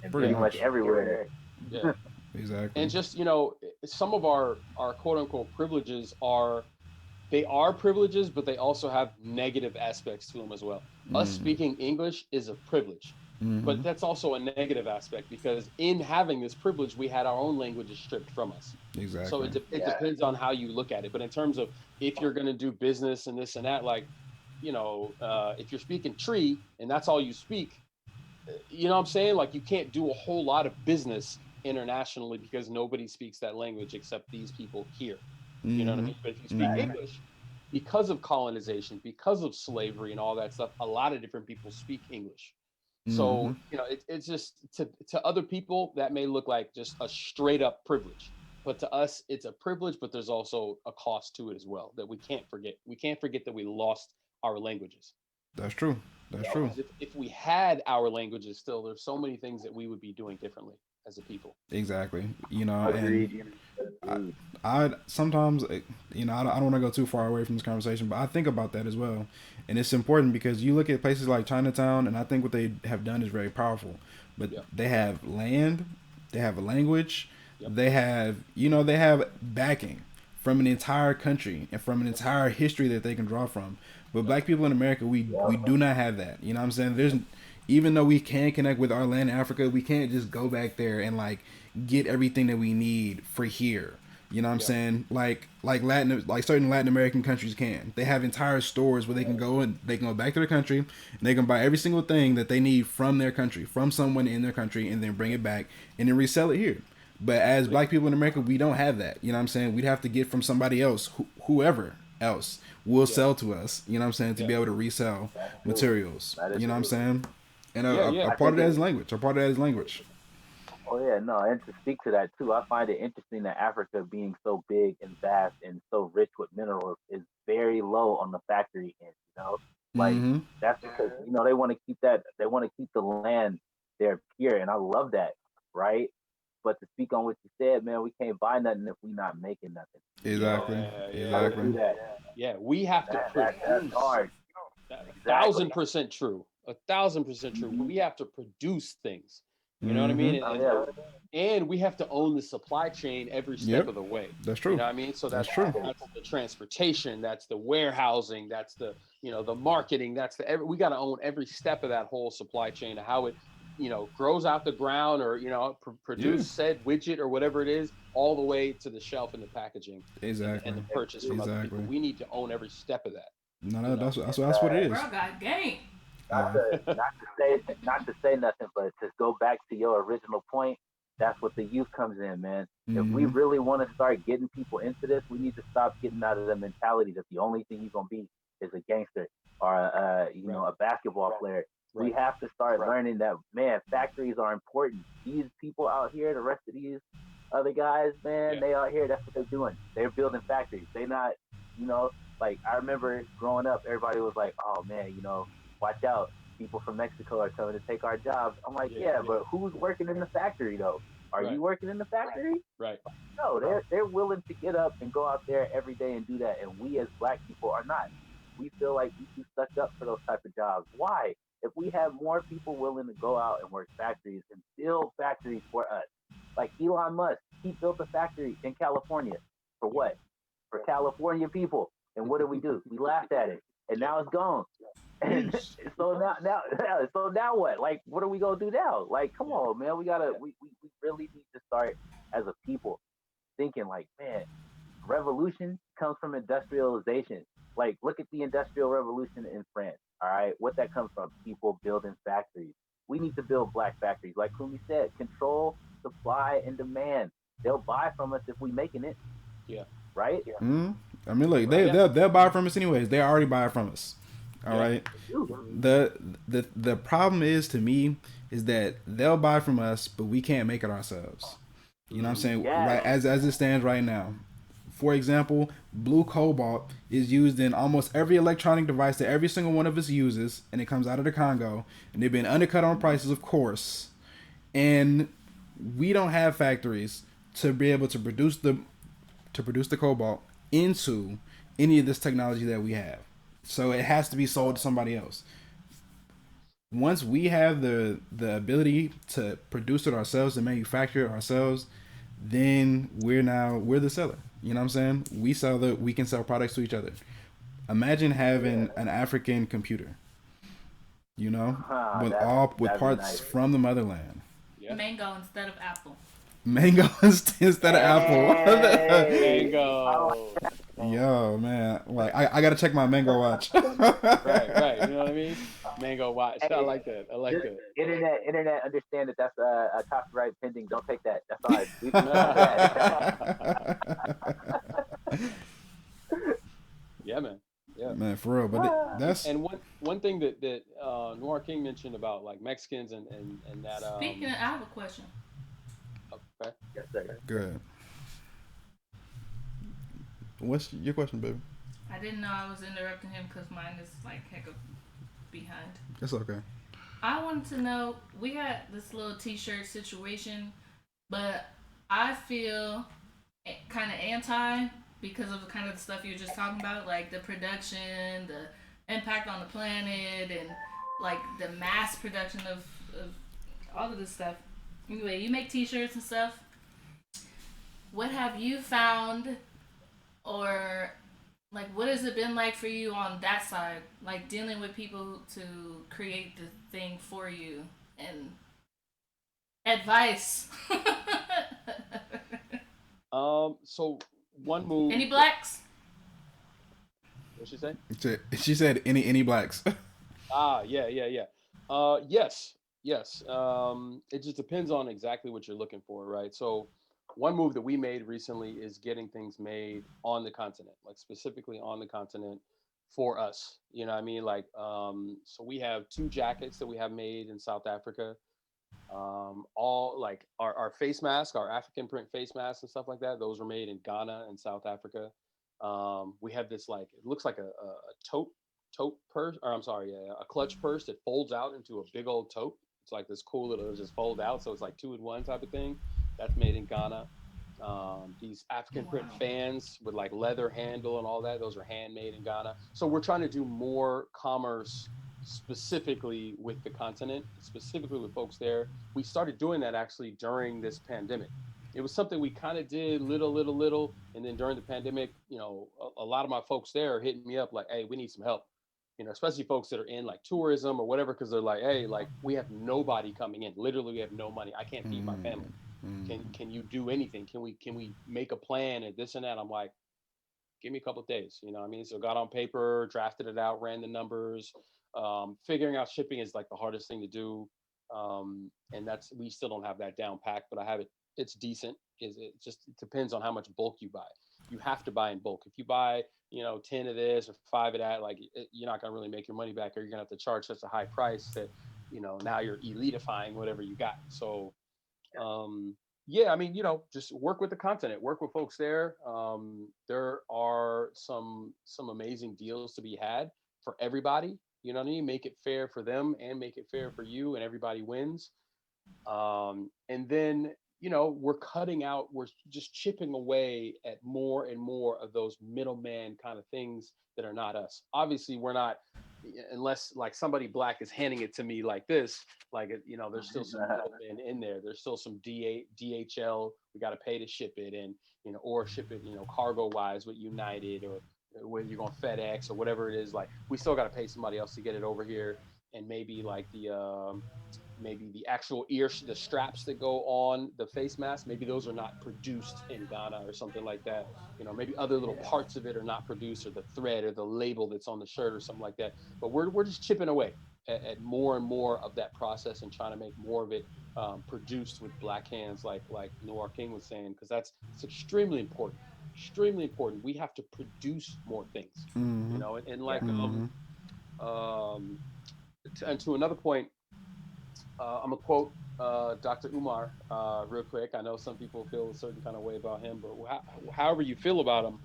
and pretty much everywhere. Yeah. Exactly. And just, you know, some of our quote unquote privileges are privileges, but they also have negative aspects to them as well. Us speaking English is a privilege, but that's also a negative aspect because in having this privilege, we had our own languages stripped from us. Exactly. So it depends on how you look at it. But in terms of if you're going to do business and this and that, like, you know, if you're speaking tree and that's all you speak, you know what I'm saying? Like you can't do a whole lot of business internationally because nobody speaks that language except these people here. You know what I mean? But if you speak English, because of colonization, because of slavery and all that stuff, a lot of different people speak English. So, you know, it's just to other people that may look like just a straight up privilege. But to us, it's a privilege, but there's also a cost to it as well that we can't forget. We can't forget that we lost our languages. That's true. That's true. If we had our languages still, there's so many things that we would be doing differently as a people. Exactly. You know, Agreed. and I sometimes, you know, I don't want to go too far away from this conversation, but I think about that as well. And it's important because you look at places like Chinatown, and I think what they have done is very powerful. But they have land, they have a language, Yep. They have backing from an entire country and from an entire history that they can draw from. But black people in America, we do not have that. You know what I'm saying? There's even though we can connect with our land in Africa, we can't just go back there and like get everything that we need for here. You know what I'm saying? Like certain Latin American countries can. They have entire stores where they can go and they can go back to their country and they can buy every single thing that they need from their country, from someone in their country, and then bring it back and then resell it here. But as black people in America, we don't have that. You know what I'm saying? We'd have to get from somebody else, whoever else will sell to us. You know what I'm saying? To be able to resell materials. You know what I'm saying? And a part of that is language. A part of that is language. Oh yeah, no, and to speak to that too, I find it interesting that Africa being so big and vast and so rich with minerals is very low on the factory end, you know? Like Mm-hmm. that's because, they want to keep the land there pure, and I love that, right? But to speak on what you said, man, we can't buy nothing if we not making nothing. Exactly. How to do Exactly. that? Yeah, we have to That's produce. hard. Exactly. 1,000% true. 1,000% true. We have to produce things. You know what I Mm-hmm. mean? Oh yeah. And we have to own the supply chain every step Yep. of the way. That's true. You know what I mean? So That's that's true. that's the transportation, that's the warehousing, that's the the marketing, that's we got to own every step of that whole supply chain, how it grows out the ground, or produce said widget or whatever it is, all the way to the shelf and the packaging Exactly. and the purchase from other people. Exactly. We need to own every step of that. No, that's what it is. Bro got game. Not to say nothing, but to go back to your original point, that's what the youth comes in, man. If we Mm-hmm. really want to start getting people into this, we need to stop getting out of the mentality that the only thing you're gonna be is a gangster or a basketball player. We have to start learning that, man, factories are important. These people out here, the rest of these other guys, man, they out here, that's what they're doing. They're building factories. They not, like I remember growing up, everybody was like, oh man, watch out. People from Mexico are coming to take our jobs. I'm like, yeah, but who's working in the factory though? Are you working in the factory? Right. No, they're willing to get up and go out there every day and do that. And we as black people are not. We feel like we too stuck up for those type of jobs. Why? If we have more people willing to go out and work factories and build factories for us, like Elon Musk, he built a factory in California. For what? For California people. And what do? We laughed at it. And now it's gone. And so now what? Like, what are we gonna do now? Like, come on, man. We really need to start as a people thinking like, man, revolution comes from industrialization. Like, look at the industrial revolution in France. All right, what that comes from? People building factories. We need to build black factories. Like Kumi said, control supply and demand. They'll buy from us if we making it. Yeah. Right. Mm-hmm. I mean, look, they'll buy from us anyways. They already buy from us. All right. The problem is, to me, is that they'll buy from us, but we can't make it ourselves. You know what I'm saying? Right, as it stands right now. For example, blue cobalt is used in almost every electronic device that every single one of us uses, and it comes out of the Congo, and they've been undercut on prices, of course. And we don't have factories to be able to produce the cobalt into any of this technology that we have. So it has to be sold to somebody else. Once we have the ability to produce it ourselves and manufacture it ourselves, then we're the seller. You know what I'm saying? We can sell products to each other. Imagine having an African computer, with parts nice. From the motherland. Yeah. Mango instead of apple. Mango instead of apple. Mango. Yo, man, like I gotta check my Mango watch. right. You know what I mean? Mango watch. I like that. Internet, understand that that's a copyright pending. Don't take that. That's all right. Yeah, man. Yeah, man, for real. But that's and one thing that NoirKingr6 mentioned about like Mexicans and that. Speaking of, I have a question. Okay. Yes, sir. Good. What's your question, baby? I didn't know I was interrupting him because mine is like heck of behind. It's okay. I wanted to know, we got this little t-shirt situation, but I feel kind of anti because of kind of the stuff you were just talking about, like the production, the impact on the planet, and like the mass production of all of this stuff. Anyway, you make t-shirts and stuff. what have you found, or like what has it been like for you on that side, like dealing with people to create the thing for you and advice? So one move Any that, blacks? what she say? She said any blacks. Ah, yeah, yeah, yeah. Yes, yes. It just depends on exactly what you're looking for, right? So, one move that we made recently is getting things made on the continent, like specifically on the continent for us. You know what I mean? Like, so we have two jackets that we have made in South Africa. All like our face mask, our African print face masks and stuff like that. Those were made in Ghana and South Africa. We have this like it looks like a tote purse, or I'm sorry, a clutch purse that folds out into a big old tote. It's like this cool little, it'll just fold out, so it's like two in one type of thing. That's made in Ghana. These African print Wow. fans with like leather handle and all that, those are handmade in Ghana. So we're trying to do more commerce specifically with the continent, specifically with folks there. We started doing that actually during this pandemic. It was something we kind of did little, and then during the pandemic, a lot of my folks there are hitting me up like, "Hey, we need some help." Especially folks that are in like tourism or whatever, because they're like, "Hey, like we have nobody coming in. Literally, we have no money. I can't feed my family. Can you do anything? Can we make a plan and this and that?" I'm like, give me a couple of days. You know what I mean? So got on paper, drafted it out, ran the numbers. Figuring out shipping is like the hardest thing to do. And that's, we still don't have that down packed, but I have it. It's decent. Is it just, it depends on how much bulk you buy. You have to buy in bulk. If you buy, 10 of this or five of that, like you're not going to really make your money back, or you're going to have to charge such a high price that, now you're elitifying whatever you got. So yeah, I mean, just work with the continent, work with folks there. There are some amazing deals to be had for everybody. You know what I mean? Make it fair for them and make it fair for you, and everybody wins. And then, we're just chipping away at more and more of those middleman kind of things that are not us. Obviously, we're not, unless like somebody black is handing it to me like this, like, there's still some middlemen in there. There's still some DHL. We got to pay to ship it, and, or ship it, cargo wise with United, or when you're going FedEx or whatever it is, like we still got to pay somebody else to get it over here. And maybe like maybe the actual the straps that go on the face mask, maybe those are not produced in Ghana or something like that. Maybe other little parts of it are not produced, or the thread or the label that's on the shirt or something like that. But we're just chipping away at more and more of that process, and trying to make more of it produced with black hands, like Noir King was saying, because it's extremely important. Extremely important. We have to produce more things, and Yeah. like um and to another point, I'm gonna quote Dr. Umar real quick. I know some people feel a certain kind of way about him, but however you feel about him,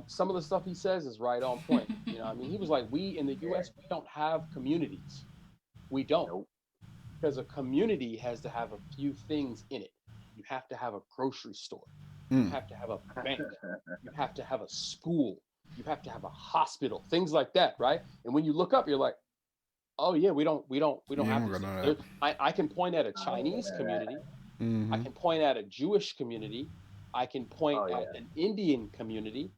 some of the stuff he says is right on point. I mean, he was like, "We in the Yeah. U.S. we don't have communities. We don't, Nope. because a community has to have a few things in it. You have to have a grocery store. You have to have a bank. You have to have a school. You have to have a hospital. Things like that, right? And when you look up, you're like, oh yeah, we don't Yeah, have I'm these gonna things. know There, that. I can point at a Oh Chinese yeah. community. I Mm-hmm. can point at a Jewish community. I can point Oh at yeah. an Indian community.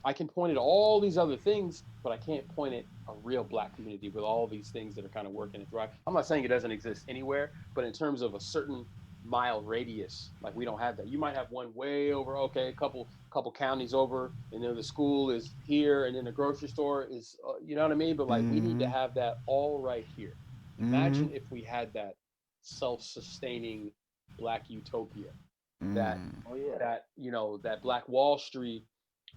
I can point at all these other things, but I can't point at a real black community with all these things that are kind of working it right. I'm not saying it doesn't exist anywhere, but in terms of a certain mile radius, like we don't have that. You might have one way over, okay, a couple counties over, and then the school is here, and then the grocery store is, you know what I mean? But like we need to Mm-hmm. have that all right here. Mm-hmm. Imagine if we had that self-sustaining black utopia, that Mm. Oh yeah. that Black Wall Street,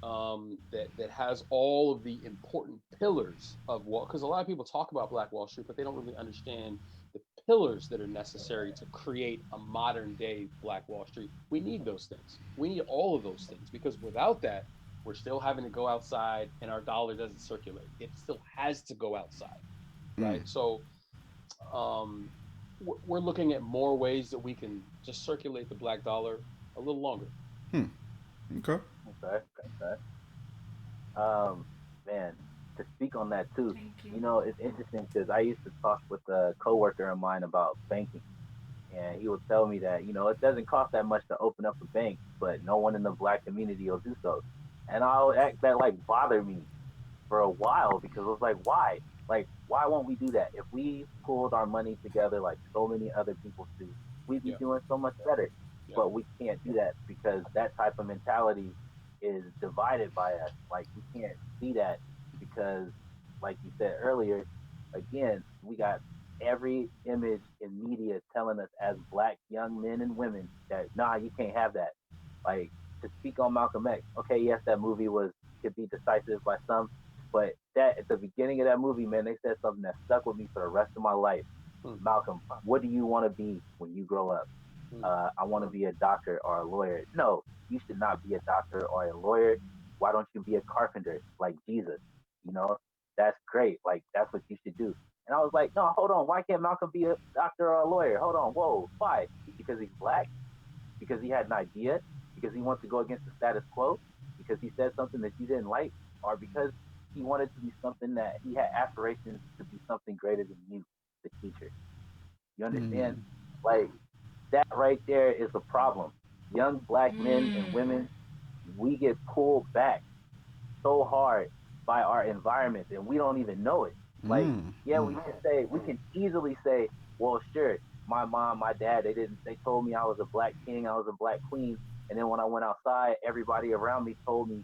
that has all of the important pillars of Wall. Because a lot of people talk about Black Wall Street, but they don't really understand the pillars that are necessary to create a modern day Black Wall Street. We need those things. We need all of those things, because without that, we're still having to go outside, and our dollar doesn't circulate. It still has to go outside, Mm. right? So um, we're looking at more ways that we can just circulate the black dollar a little longer. Hmm. Okay. Okay. Okay. Um, man, to speak on that too, Thank you. it's interesting because I used to talk with a coworker of mine about banking, and he would tell me that, it doesn't cost that much to open up a bank, but no one in the black community will do so. And that like bothered me for a while because it was like, why? Like, why won't we do that? If we pulled our money together like so many other people do, we'd be Yeah. doing so much better. Yeah. But we can't do that because that type of mentality is divided by us. Like, we can't see that because, like you said earlier, again, we got every image in media telling us as black young men and women that, nah, you can't have that. Like, to speak on Malcolm X, okay, yes, that movie could be decisive by some, but that at the beginning of that movie, man, they said something that stuck with me for the rest of my life. Hmm. Malcolm, what do you want to be when you grow up? Hmm. I want to be a doctor or a lawyer. No, you should not be a doctor or a lawyer. Why don't you be a carpenter like Jesus? You know, that's great. Like, that's what you should do. And I was like, no, hold on. Why can't Malcolm be a doctor or a lawyer? Hold on. Whoa. Why? Because he's black? Because he had an idea? Because he wants to go against the status quo? Because he said something that you didn't like? Or because he wanted to be something that he had aspirations to be something greater than you, the teacher? You understand? Like, that right there is the problem. Young black men and Mm. women, we get pulled back so hard by our environment and we don't even know it. Like, yeah, we can easily say, well, sure, my mom, my dad, they told me I was a black king, I was a black queen. And then when I went outside, everybody around me told me,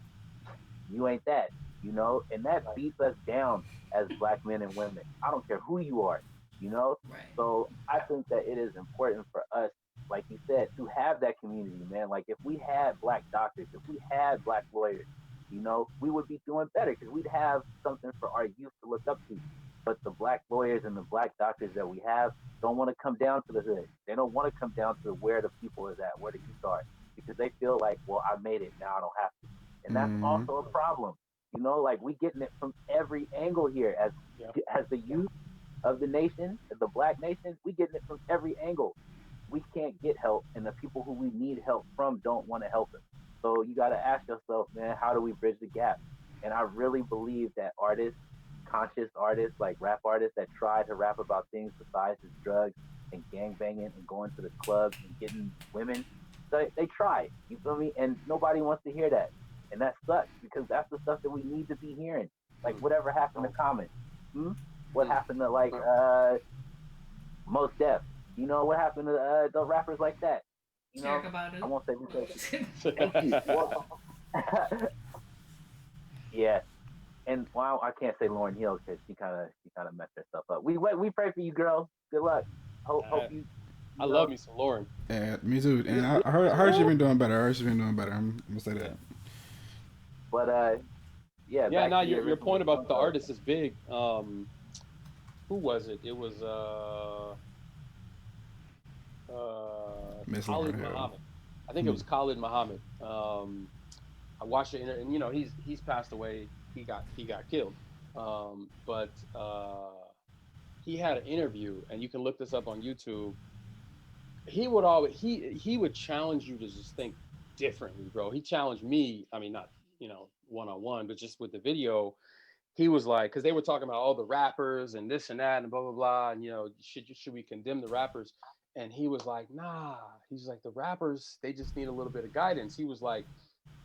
you ain't that, and that beats us down as black men and women. I don't care who you are, you know? Right. So I think that it is important for us, like you said, to have that community, man. Like, if we had black doctors, if we had black lawyers, we would be doing better because we'd have something for our youth to look up to. But the black lawyers and the black doctors that we have don't want to come down to the hood. They don't want to come down to where the people is at, where the youth are, because they feel like, well, I made it, now I don't have to. And that's also a problem. Like, we getting it from every angle here Yeah. as the youth of the nation, the black nation, we getting it from every angle. We can't get help, and the people who we need help from don't want to help us. So you got to ask yourself, man, how do we bridge the gap? And I really believe that artists, conscious artists, like rap artists that try to rap about things besides just drugs and gang banging and going to the clubs and getting women, they try. You feel me? And nobody wants to hear that. And that sucks because that's the stuff that we need to be hearing. Like, whatever happened to Common? Hmm? What happened to, like, Most Def? What happened to the rappers like that? Erica I Badu. won't say because. Thank you. Well, yeah, and well, I can't say Lauren Hill because she kind of messed herself up. We pray for you, girl. Good luck. Hope I, you. I You love know. me some Lauren. Yeah, me too. And I heard she's been doing better. I heard she's been doing better. I'm gonna say that. But yeah. Yeah, Back now to the your original point about point. the artist is big. Who was it? It was Miss Lauren Khalid Hill. Muhammad. I think it was Khalid Muhammad. I watched it, and he's passed away. He got killed. But he had an interview, and you can look this up on YouTube. He would always he would challenge you to just think differently, bro. He challenged me. I mean, not one on one, but just with the video. He was like, because they were talking about all the rappers and this and that and blah blah blah, and should we condemn the rappers? And he was like, nah. He's like, the rappers, they just need a little bit of guidance. He was like,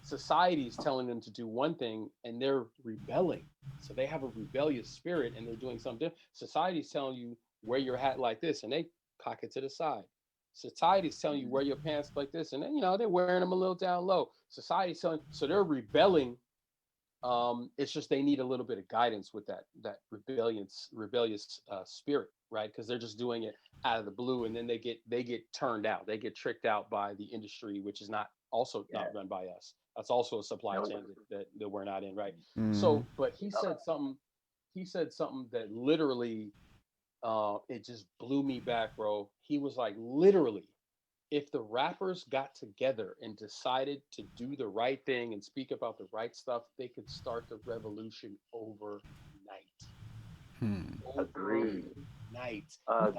society's telling them to do one thing and they're rebelling. So they have a rebellious spirit and they're doing something different. Society's telling you wear your hat like this and they cock it to the side. Society's telling you wear your pants like this and then they're wearing them a little down low. Society's telling, so they're rebelling. It's just they need a little bit of guidance with that rebellious spirit, right? Because they're just doing it out of the blue, and then they get turned out, they get tricked out by the industry, which is not run by us. That's also a supply chain that we're not in, right? So, but he said something that literally, it just blew me back, bro. He was like, literally, if the rappers got together and decided to do the right thing and speak about the right stuff, they could start the revolution overnight. Agreed. Overnight.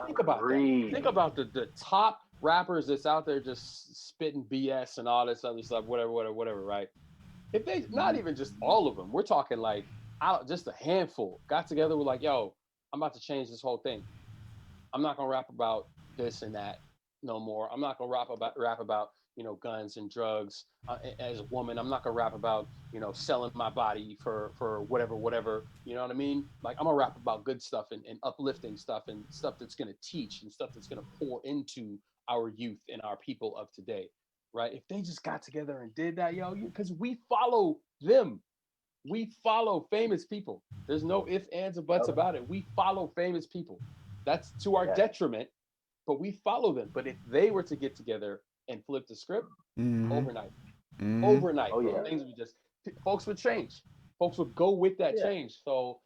Think about that. Agreed. Think about the top rappers that's out there just spitting BS and all this other stuff, whatever, right? If they, not even just all of them, we're talking like just a handful, got together with like, yo, I'm about to change this whole thing. I'm not gonna rap about this and that. no more. I'm not gonna rap about guns and drugs. As a woman, I'm not gonna rap about selling my body for whatever. You know what I mean? Like I'm gonna rap about good stuff and uplifting stuff and stuff that's gonna teach and stuff that's gonna pour into our youth and our people of today, right? If they just got together and did that, because we follow them. We follow famous people. There's no ifs, ands, or buts about it. We follow famous people. That's to our detriment, but we follow them. But if they were to get together and flip the script overnight, overnight, bro, things would just folks would change. Folks would go with that change. So,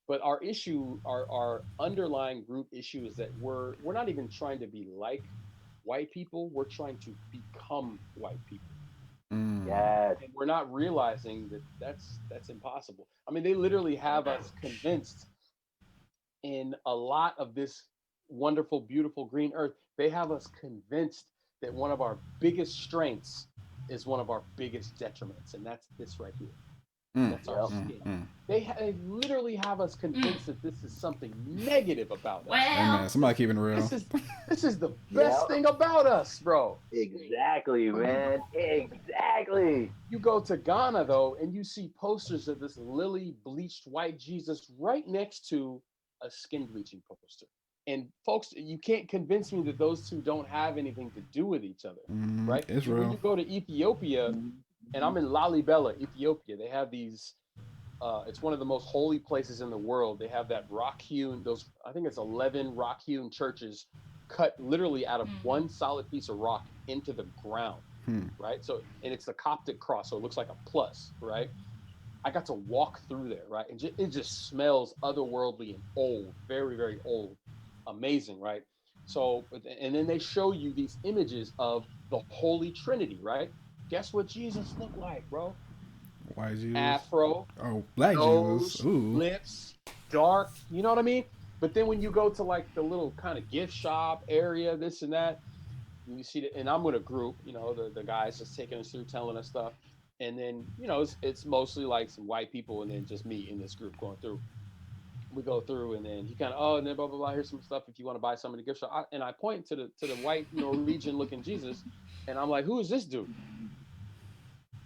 but our issue, our underlying root issue is that we're not even trying to be like white people. We're trying to become white people. Yes. And we're not realizing that that's impossible. I mean, they literally have us convinced in a lot of this wonderful, beautiful green earth. They have us convinced that one of our biggest strengths is one of our biggest detriments, and that's this right here. That's our skin. They literally have us convinced that this is something negative about us. Well, Hey man, somebody keeping it real. This is the best thing about us, bro. Exactly, man. Exactly. You go to Ghana though, and you see posters of this lily bleached white Jesus right next to a skin bleaching poster. And folks, you can't convince me that those two don't have anything to do with each other, right? It's When real. you go to Ethiopia, and I'm in Lalibela, Ethiopia, they have these. It's one of the most holy places in the world. They have that rock-hewn, I think it's 11 rock-hewn churches cut literally out of one solid piece of rock into the ground, right? So, and it's the Coptic cross, so it looks like a plus, right? I got to walk through there, right? And it just smells otherworldly and old, very, very old. Amazing, right? So, and then they show you these images of the Holy Trinity, right? Guess what Jesus looked like, bro? White Jesus. Afro, Oh, black nose, Jesus. Ooh. lips, dark. You know what I mean? But then when you go to like the little kind of gift shop area, this and that, and you see that, and I'm with a group, the guys just taking us through, telling us stuff. And then, it's mostly like some white people and then just me in this group going through. We go through and then he kind of, and then blah, blah, blah, here's some stuff if you want to buy some in the gift shop. And I point to the white Norwegian looking Jesus. And I'm like, who is this dude?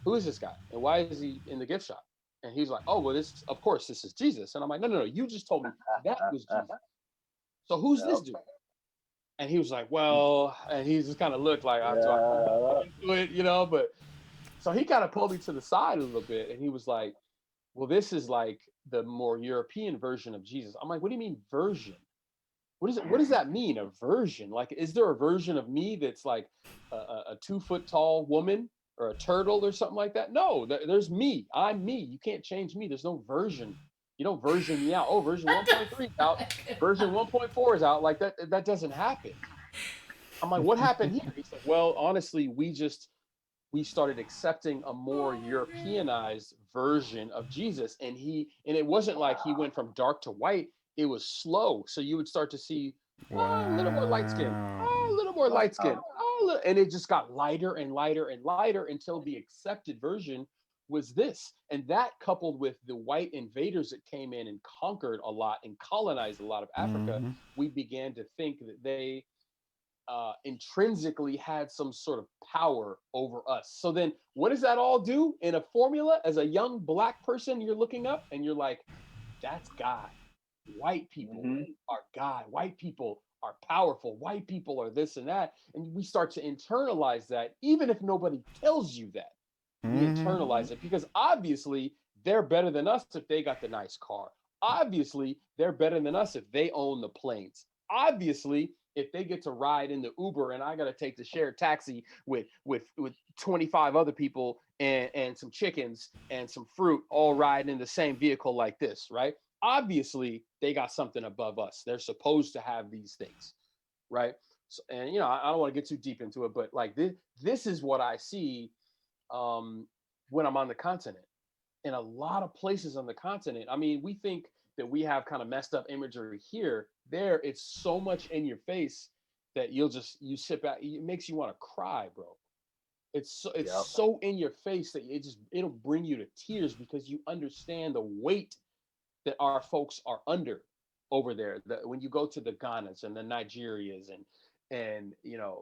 Who is this guy? And why is he in the gift shop? And he's like, oh, well, of course, this is Jesus. And I'm like, no, you just told me that was Jesus. So who's this dude? And he was like, well, and he just kind of looked like, I'm into it, but so he kind of pulled me to the side a little bit. And he was like, well, this is like the more European version of Jesus. I'm like, what do you mean version? What does that mean? A version? Like, is there a version of me that's like a 2 foot tall woman or a turtle or something like that? No, there's me. I'm me. You can't change me. There's no version. You don't version me out. Oh, version 1.3 is out. Version 1.4 is out. Like that doesn't happen. I'm like, what happened here? He's like, well, honestly, we started accepting a more Europeanized version of Jesus. And it wasn't like he went from dark to white. It was slow. So you would start to see a little more light skin, a little more light skin, and it just got lighter and lighter and lighter until the accepted version was this. And that coupled with the white invaders that came in and conquered a lot and colonized a lot of Africa, we began to think that they intrinsically had some sort of power over us. So then what does that all do in a formula? As a young Black person, you're looking up and you're like, that's God. White people are God. White people are powerful. White people are this and that. And we start to internalize that, even if nobody tells you that. We internalize it because obviously they're better than us if they got the nice car. Obviously, they're better than us if they own the planes. Obviously, if they get to ride in the Uber and I got to take the shared taxi with 25 other people and some chickens and some fruit all riding in the same vehicle like this, right? Obviously, they got something above us. They're supposed to have these things, right? So, and I don't want to get too deep into it, but like this is what I see when I'm on the continent. In a lot of places on the continent, I mean, we think that we have kind of messed up imagery here. There, it's so much in your face that you sit back. It makes you want to cry, bro. It's so in your face that it'll bring you to tears because you understand the weight that our folks are under over there. When you go to the Ghanas and the Nigerias and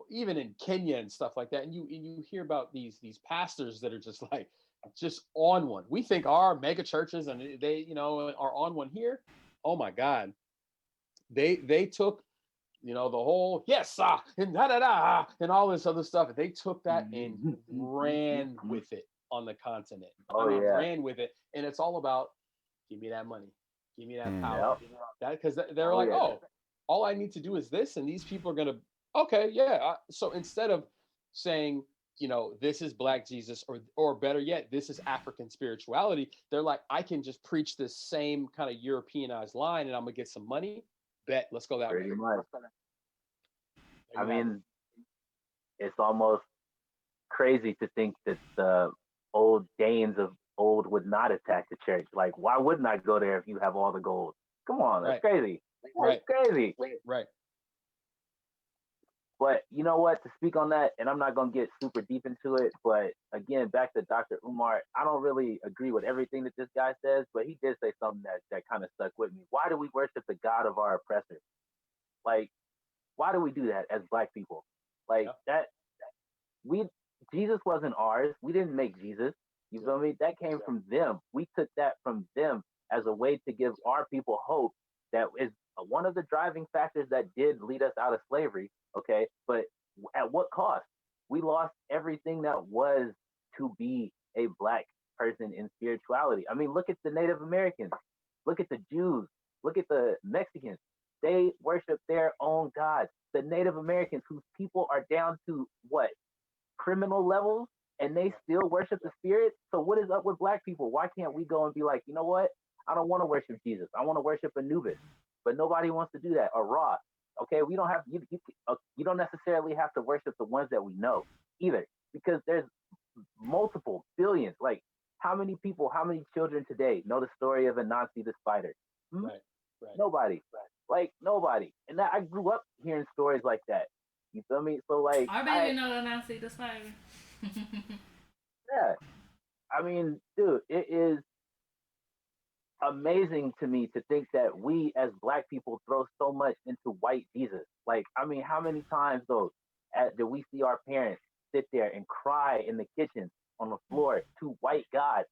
even in Kenya and stuff like that, and you hear about these pastors that are just on one. We think our mega churches and they are on one here. Oh my God, they took the whole yes and da da da and all this other stuff. They took that and ran with it on the continent. Oh yeah. Ran with it, and it's all about give me that money, give me that power. Yep. That because they're Oh like, yeah. oh, all I need to do is this, and these people are gonna okay, yeah. So instead of saying this is Black Jesus, or better yet, this is African spirituality, they're like, I can just preach this same kind of Europeanized line, and I'm gonna get some money. Bet, let's go that Pretty way. much. There I you have it. mean, it's almost crazy to think that the old Danes of old would not attack the church. Like, why wouldn't I go there if you have all the gold? Come on, that's Right. crazy. That's Right. crazy. Right. But you know what? To speak on that, and I'm not gonna get super deep into it, but again, back to Dr. Umar, I don't really agree with everything that this guy says, but he did say something that kind of stuck with me. Why do we worship the God of our oppressors? Like, why do we do that as Black people? Like that we Jesus wasn't ours. We didn't make Jesus. You feel me? That came from them. We took that from them as a way to give our people hope. That is one of the driving factors that did lead us out of slavery. Okay, but at what cost? We lost everything that was to be a Black person in spirituality. I mean, look at the Native Americans. Look at the Jews. Look at the Mexicans. They worship their own gods. The Native Americans, whose people are down to what? Criminal levels, and they still worship the spirit. So what is up with Black people? Why can't we go and be like, you know what? I don't want to worship Jesus. I want to worship Anubis, but nobody wants to do that. Or Ra. Okay, we don't have you don't necessarily have to worship the ones that we know either, because there's multiple billions. Like, how many people, how many children today know the story of Anansi the spider? Right. Nobody. Like, nobody. And I grew up hearing stories like that. You feel me? So like, Our baby know that I see the spider. Yeah. I mean, dude, it is amazing to me to think that we as Black people throw so much into white Jesus. Like, I mean, how many times though do we see our parents sit there and cry in the kitchen on the floor to white God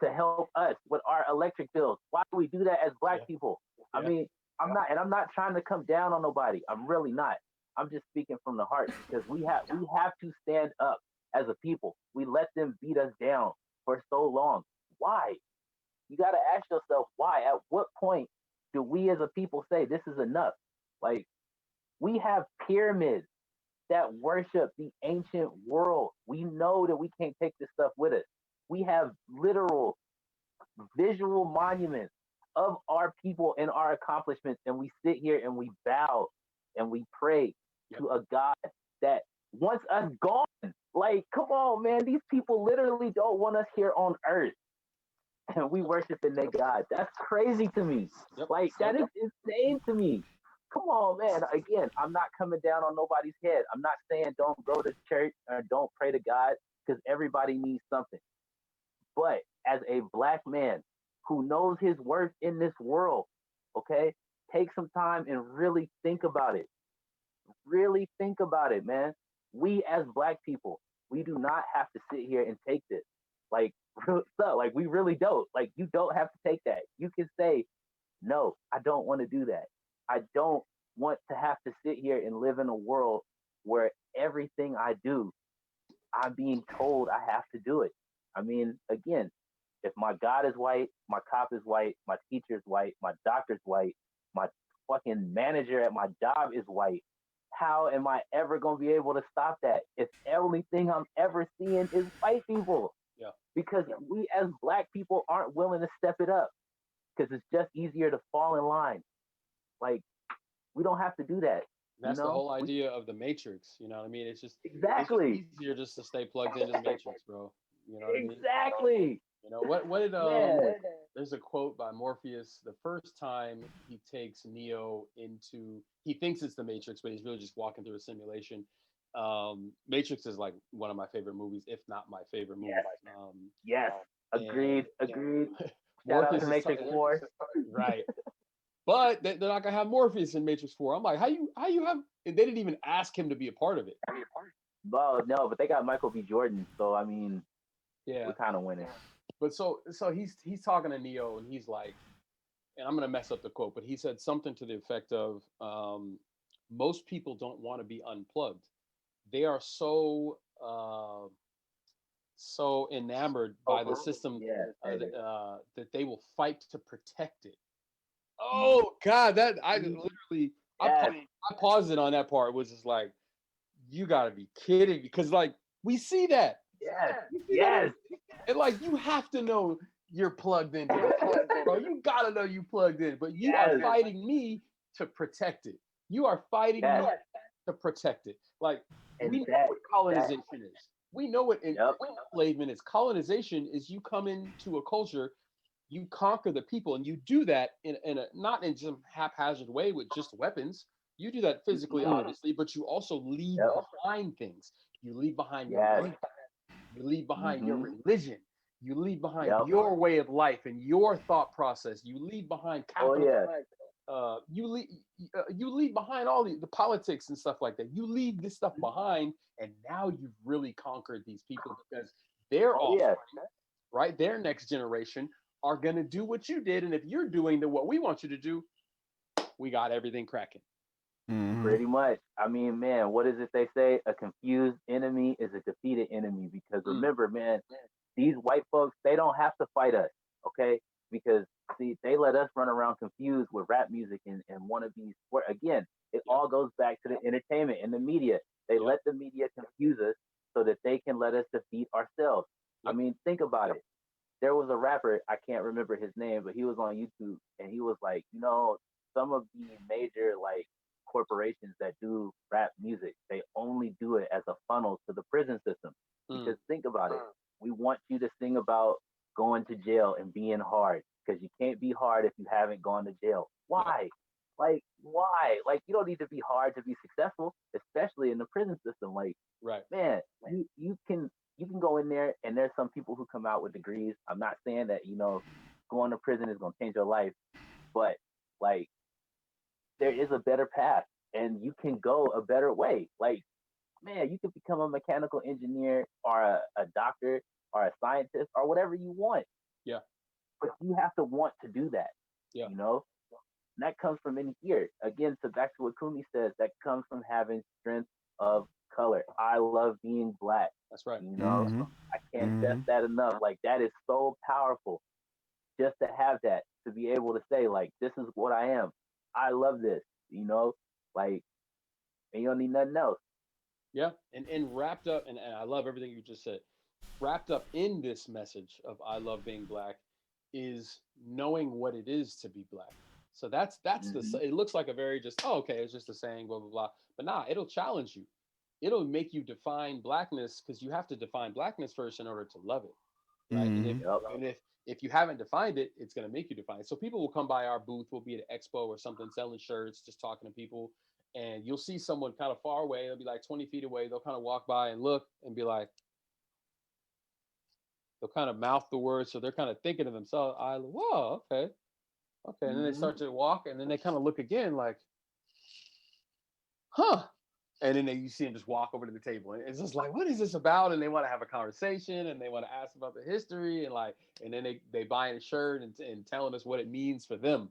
to help us with our electric bills? Why do we do that as Black people? I mean, I'm not trying to come down on nobody. I'm really not. I'm just speaking from the heart, because we have to stand up as a people. We let them beat us down for so long. Why? You got to ask yourself why. At what point do we as a people say this is enough? Like, we have pyramids that worship the ancient world. We know that we can't take this stuff with us. We have literal visual monuments of our people and our accomplishments, and we sit here and we bow and we pray to a God that wants us gone. Like, come on, man. These people literally don't want us here on earth, and we worshiping their God. That's crazy to me. Like, that is insane to me. Come on, man. Again, I'm not coming down on nobody's head. I'm not saying don't go to church or don't pray to God, because everybody needs something. But as a Black man who knows his worth in this world, okay, take some time and really think about it. Really think about it, man. We as Black people, we do not have to sit here and take this. Like, like, we really don't. Like, you don't have to take that. You can say, no, I don't want to do that. I don't want to have to sit here and live in a world where everything I do, I'm being told I have to do it. I mean, again, if my God is white, my cop is white, my teacher is white, my doctor's white, my fucking manager at my job is white, how am I ever going to be able to stop that if the only thing I'm ever seeing is white people? Yeah. Because we as Black people aren't willing to step it up, because it's just easier to fall in line. Like, we don't have to do that. That's the whole idea of the Matrix. You know what I mean? It's just exactly. It's just easier just to stay plugged into the Matrix, bro. You know what I mean? Exactly. You know what did there's a quote by Morpheus. The first time he takes Neo into, he thinks it's the Matrix, but he's really just walking through a simulation. Matrix is like one of my favorite movies, if not my favorite movie. Yes. Agreed. Shout out Morpheus to Matrix 4. Right. but they're not gonna have Morpheus in Matrix 4. I'm like, how you have? And they didn't even ask him to be a part of it. Well, no, but they got Michael B. Jordan, so I mean, Yeah, we're kind of winning. but so he's talking to Neo, and he's like, and I'm gonna mess up the quote, but he said something to the effect of, most people don't want to be unplugged. They are so enamored by the system Yeah, that they will fight to protect it. Oh God, that I literally yes, I paused it on that part. Was just like, you gotta be kidding, because like we see that. yes, You see yes, that? And like you have to know you're plugged into it, bro. You gotta know you plugged in, but you are Yes. fighting me to protect it. You are fighting Yes. me to protect it. Like And we know that- what colonization is. We know what Yep. enslavement is. Colonization is you come into a culture, you conquer the people, and you do that in a not in some haphazard way with just weapons. You do that physically, obviously, but you also leave Yep. behind things. You leave behind your Yes. language. You leave behind your Mhm. religion. You leave behind Yep. your way of life and your thought process. You leave behind Oh capital. yeah. You leave behind all the politics and stuff like that. You leave this stuff behind, and now you've really conquered these people, because they're Oh all yeah. right. Their next generation are gonna do what you did, and if you're doing what we want you to do, we got everything cracking. Mhm. Pretty much. I mean, man, what is it they say? A confused enemy is a defeated enemy. Because remember, man, these white folks, they don't have to fight us, okay? Because see, they let us run around confused with rap music and wannabes. Again, it all goes back to the entertainment and the media. They let the media confuse us so that they can let us defeat ourselves. I mean, think about it. There was a rapper, I can't remember his name, but he was on YouTube and he was like, some of the major like corporations that do rap music, they only do it as a funnel to the prison system. Because think about it. We want you to sing about going to jail and being hard, because you can't be hard if you haven't gone to jail. Why? Like, why? Like, you don't need to be hard to be successful, especially in the prison system. Like, Right. man, you can go in there, and there's some people who come out with degrees. I'm not saying that going to prison is going to change your life, but like there is a better path, and you can go a better way. Like, man, you could become a mechanical engineer or a doctor or a scientist or whatever you want. Yeah. But you have to want to do that. Yeah. And that comes from in here. Again, so back to what Kumi says, that comes from having strength of color. I love being black. That's right. I can't stress that enough. Like, that is so powerful, just to have that, to be able to say, like, this is what I am. I love this, like, and you don't need nothing else. Yeah, and wrapped up, and I love everything you just said. Wrapped up in this message of I love being black is knowing what it is to be black. So that's it looks like a very just, oh, okay, it's just a saying, blah blah blah. But nah, it'll challenge you. It'll make you define blackness, because you have to define blackness first in order to love it, right? And if you haven't defined it, it's gonna make you define it. So people will come by our booth. We'll be at an expo or something, selling shirts, just talking to people, and you'll see someone kind of far away. They'll be like 20 feet away. They'll kind of walk by and look and be like, they'll kind of mouth the words, so they're kind of thinking to themselves, whoa, okay. And then they start to walk, and then they kind of look again, like, huh. And then you see them just walk over to the table, and it's just like, what is this about? And they want to have a conversation, and they want to ask about the history, and then they buy a shirt and telling us what it means for them.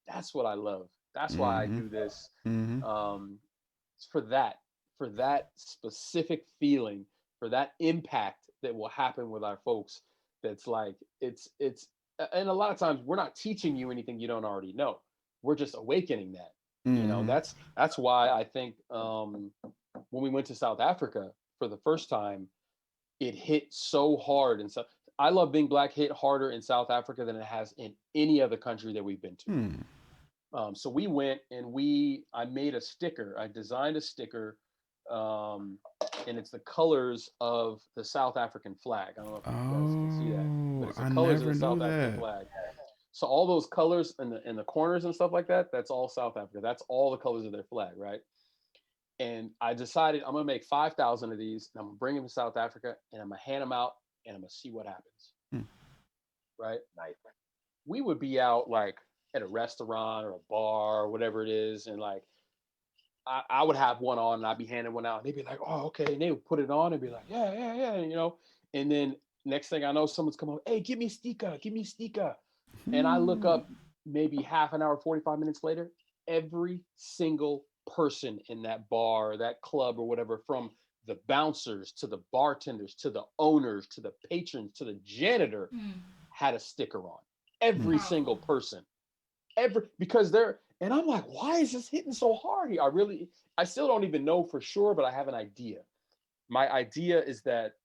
That's what I love. That's why I do this. It's for that specific feeling, for that impact that will happen with our folks. That's like, it's and a lot of times we're not teaching you anything you don't already know. We're just awakening that. That's why I think when we went to South Africa for the first time, it hit so hard. And so I love being black hit harder in South Africa than it has in any other country that we've been to. So we went, and I made a sticker. I designed a sticker, and it's the colors of the South African flag. I don't know if you guys can see that, but it's the colors of the South African flag. So all those colors in the corners and stuff like that, that's all South Africa. That's all the colors of their flag, right? And I decided I'm gonna make 5,000 of these, and I'm gonna bring them to South Africa, and I'm gonna hand them out, and I'm gonna see what happens. Right? Nice. We would be out like at a restaurant or a bar or whatever it is, and like I would have one on and I'd be handing one out, and they'd be like, "Oh, okay," and they would put it on and be like, "Yeah, yeah, yeah," you know. And then next thing I know, someone's coming, "Hey, give me Stika, give me Stika," and I look up maybe half an hour, 45 minutes later, every single person in that bar or that club or whatever, from the bouncers to the bartenders to the owners to the patrons to the janitor, had a sticker on. Every single person, because they're, and I'm like, why is this hitting so hard here? I still don't even know for sure, but I have an idea. My idea is that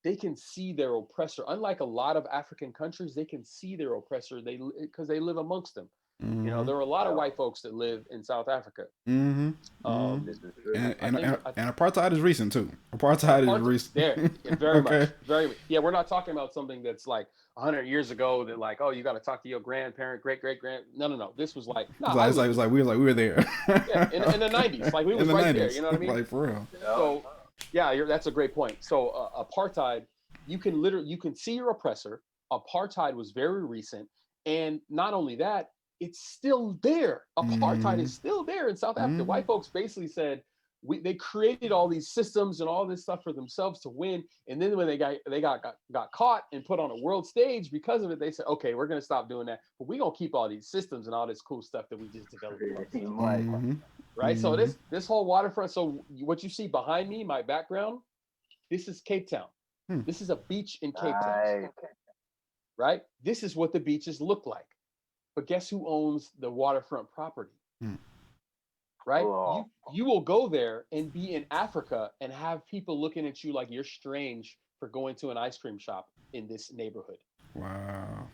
they can see their oppressor. Unlike a lot of African countries, they can see their oppressor. Because they live amongst them. You know, there are a lot of white folks that live in South Africa. And apartheid is recent too. Apartheid is recent. There, very much, very. Yeah, we're not talking about something that's like 100 years ago. That like, oh, you got to talk to your grandparent, great grand. No. This was like, it was like we were there. Yeah, in the 90s, like we was right 90s, there. You know what I mean? Like for real. So, yeah, that's a great point. So, apartheid, you can see your oppressor. Apartheid was very recent, and not only that, it's still there. Apartheid is still there in South Africa. White folks basically said they created all these systems and all this stuff for themselves to win, and then when they got caught and put on a world stage because of it, they said, okay, we're gonna stop doing that, but we're gonna keep all these systems and all this cool stuff that we just developed. Right. So this whole waterfront. So what you see behind me, my background, this is Cape Town. This is a beach in Cape Town. Right. This is what the beaches look like. But guess who owns the waterfront property? Right? Oh. You will go there and be in Africa and have people looking at you like you're strange for going to an ice cream shop in this neighborhood. Wow.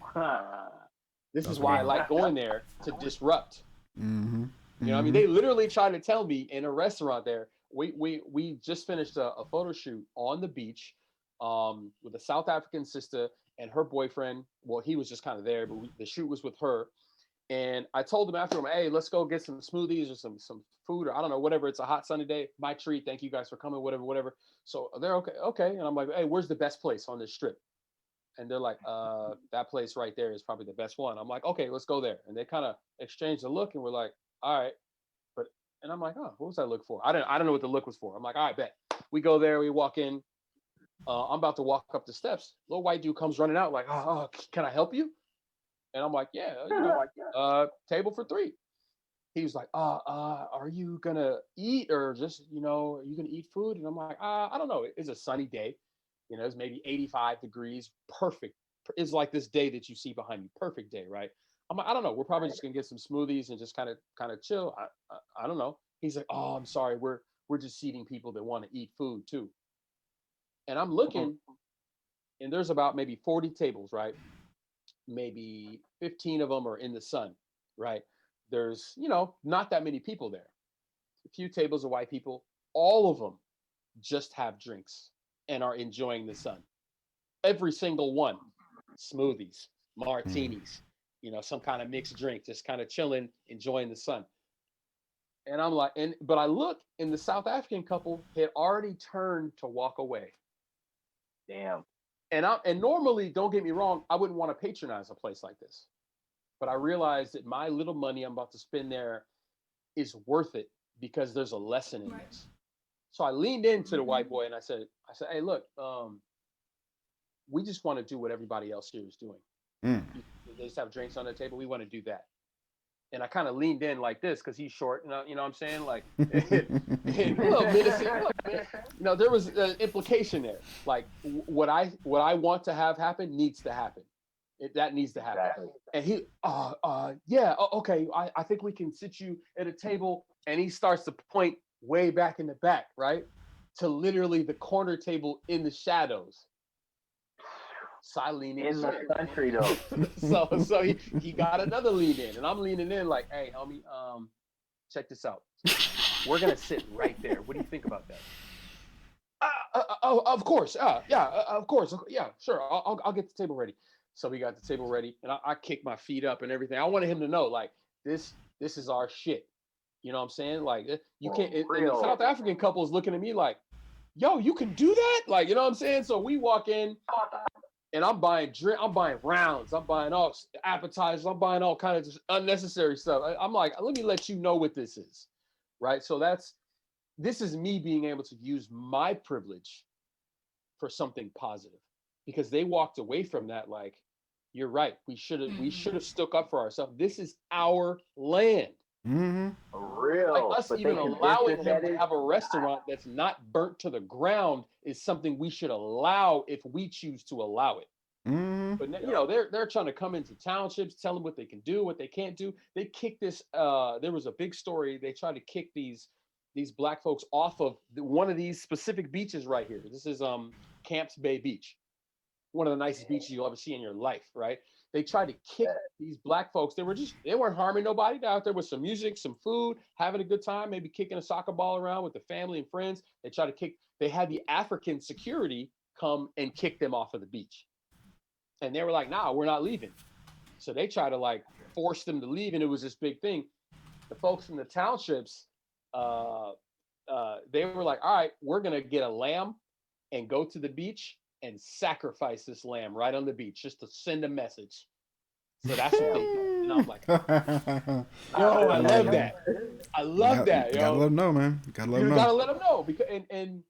This is why I like going there, to disrupt. You know what I mean? They literally tried to tell me in a restaurant there, we just finished a photo shoot on the beach with a South African sister and her boyfriend. Well, he was just kind of there, but the shoot was with her. And I told them after, hey, let's go get some smoothies or some food, or I don't know, whatever. It's a hot sunny day. My treat. Thank you guys for coming, whatever. So they're okay. And I'm like, hey, where's the best place on this strip? And they're like, that place right there is probably the best one. I'm like, okay, let's go there. And they kind of exchanged a look and we're like, all right. And I'm like, oh, what was that look for? I don't know what the look was for. I'm like, all right, bet. We go there, we walk in. I'm about to walk up the steps. Little white dude comes running out like, oh, can I help you? And I'm like, yeah, table for 3. He was like, are you gonna eat or just, are you gonna eat food? And I'm like, I don't know. It's a sunny day. It's maybe 85 degrees. Perfect. It's like this day that you see behind me. Perfect day, right? I'm like, I don't know. We're probably just gonna get some smoothies and just kind of chill. I don't know. He's like, oh, I'm sorry. We're just seating people that want to eat food too. And I'm looking, and there's about maybe 40 tables, right? Maybe 15 of them are in the sun, right? There's, not that many people there. A few tables of white people. All of them just have drinks and are enjoying the sun. Every single one. Smoothies, martinis, some kind of mixed drink, just kind of chilling, enjoying the sun. And I'm like, but I look, and the South African couple had already turned to walk away. Damn. And normally, don't get me wrong, I wouldn't want to patronize a place like this. But I realized that my little money I'm about to spend there is worth it because there's a lesson in this. So I leaned into the white boy and I said, hey, look, we just want to do what everybody else here is doing. They just have drinks on the table. We want to do that. And I kind of leaned in like this because he's short, you know what I'm saying? Like, there was an implication there. Like, what I want to have happen needs to happen. That needs to happen. Exactly. And he, okay, I think we can sit you at a table. And he starts to point way back in the back, right? To literally the corner table in the shadows. So I lean in the country though. so he got another lean in, and I'm leaning in like, hey, homie, check this out. We're gonna sit right there. What do you think about that? Of course, of course, yeah, sure. I'll get the table ready. So we got the table ready, and I kicked my feet up and everything. I wanted him to know, like, this is our shit. You know what I'm saying? Like, you can't. And the South African couple is looking at me like, yo, you can do that? Like, you know what I'm saying? So we walk in. and I'm buying I'm buying rounds, I'm buying all appetizers, I'm buying all kinds of unnecessary stuff. I'm like, let me let you know what this is, right? So this is me being able to use my privilege for something positive, because they walked away from that like, you're right, we should have stuck up for ourselves. This is our land. Mm-hmm. Real. Like us but even they allowing convinced us them that to is have a restaurant that's not burnt to the ground is something we should allow if we choose to allow it. Mm-hmm. But they're trying to come into townships, tell them what they can do, what they can't do. They kicked this. There was a big story. They tried to kick these black folks off of one of these specific beaches right here. This is Camps Bay Beach, one of the nicest beaches you'll ever see in your life, right? They tried to kick these black folks. They weren't harming nobody. They're out there with some music, some food, having a good time, maybe kicking a soccer ball around with the family and friends. They had the African security come and kick them off of the beach. And they were like, nah, we're not leaving. So they tried to like force them to leave. And it was this big thing. The folks from the townships, they were like, all right, we're going to get a lamb and go to the beach and sacrifice this lamb right on the beach just to send a message. So that's what they did. And I'm like, yo, I love that. I love that, yo. Gotta let them know, man. Gotta let them know. Gotta let them know. Because and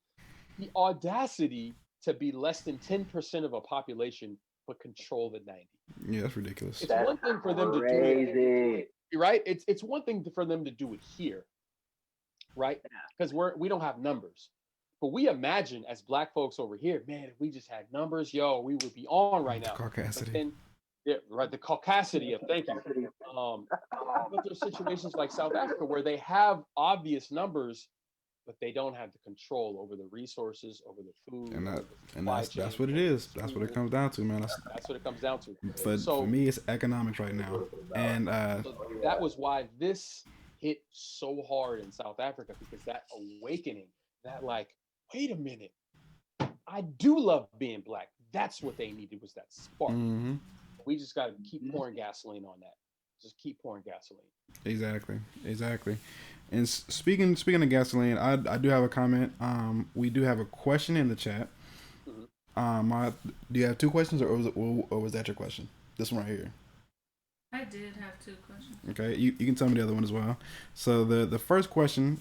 the audacity to be less than 10% of a population but control the 90. Yeah, that's ridiculous. It's one thing for them to do it, right? It's one thing for them to do it here, right? Because we don't have numbers. But we imagine as black folks over here, man, if we just had numbers, yo, we would be on right now. Caucasity. Yeah, right. The caucasity of thank you. But there's situations like South Africa where they have obvious numbers, but they don't have the control over the resources, over the food. And that's what it is. That's what it comes down to, man. That's what it comes down to. For me, it's economics right now. And so that was why this hit so hard in South Africa, because that awakening, that like, wait a minute, I do love being black. That's what they needed, was that spark. Mm-hmm. We just got to keep pouring gasoline on that. Just keep pouring gasoline. Exactly. And speaking of gasoline, I do have a comment. We do have a question in the chat. Mm-hmm. Do you have two questions, or was that your question? This one right here. I did have two questions. Okay, you can tell me the other one as well. So the first question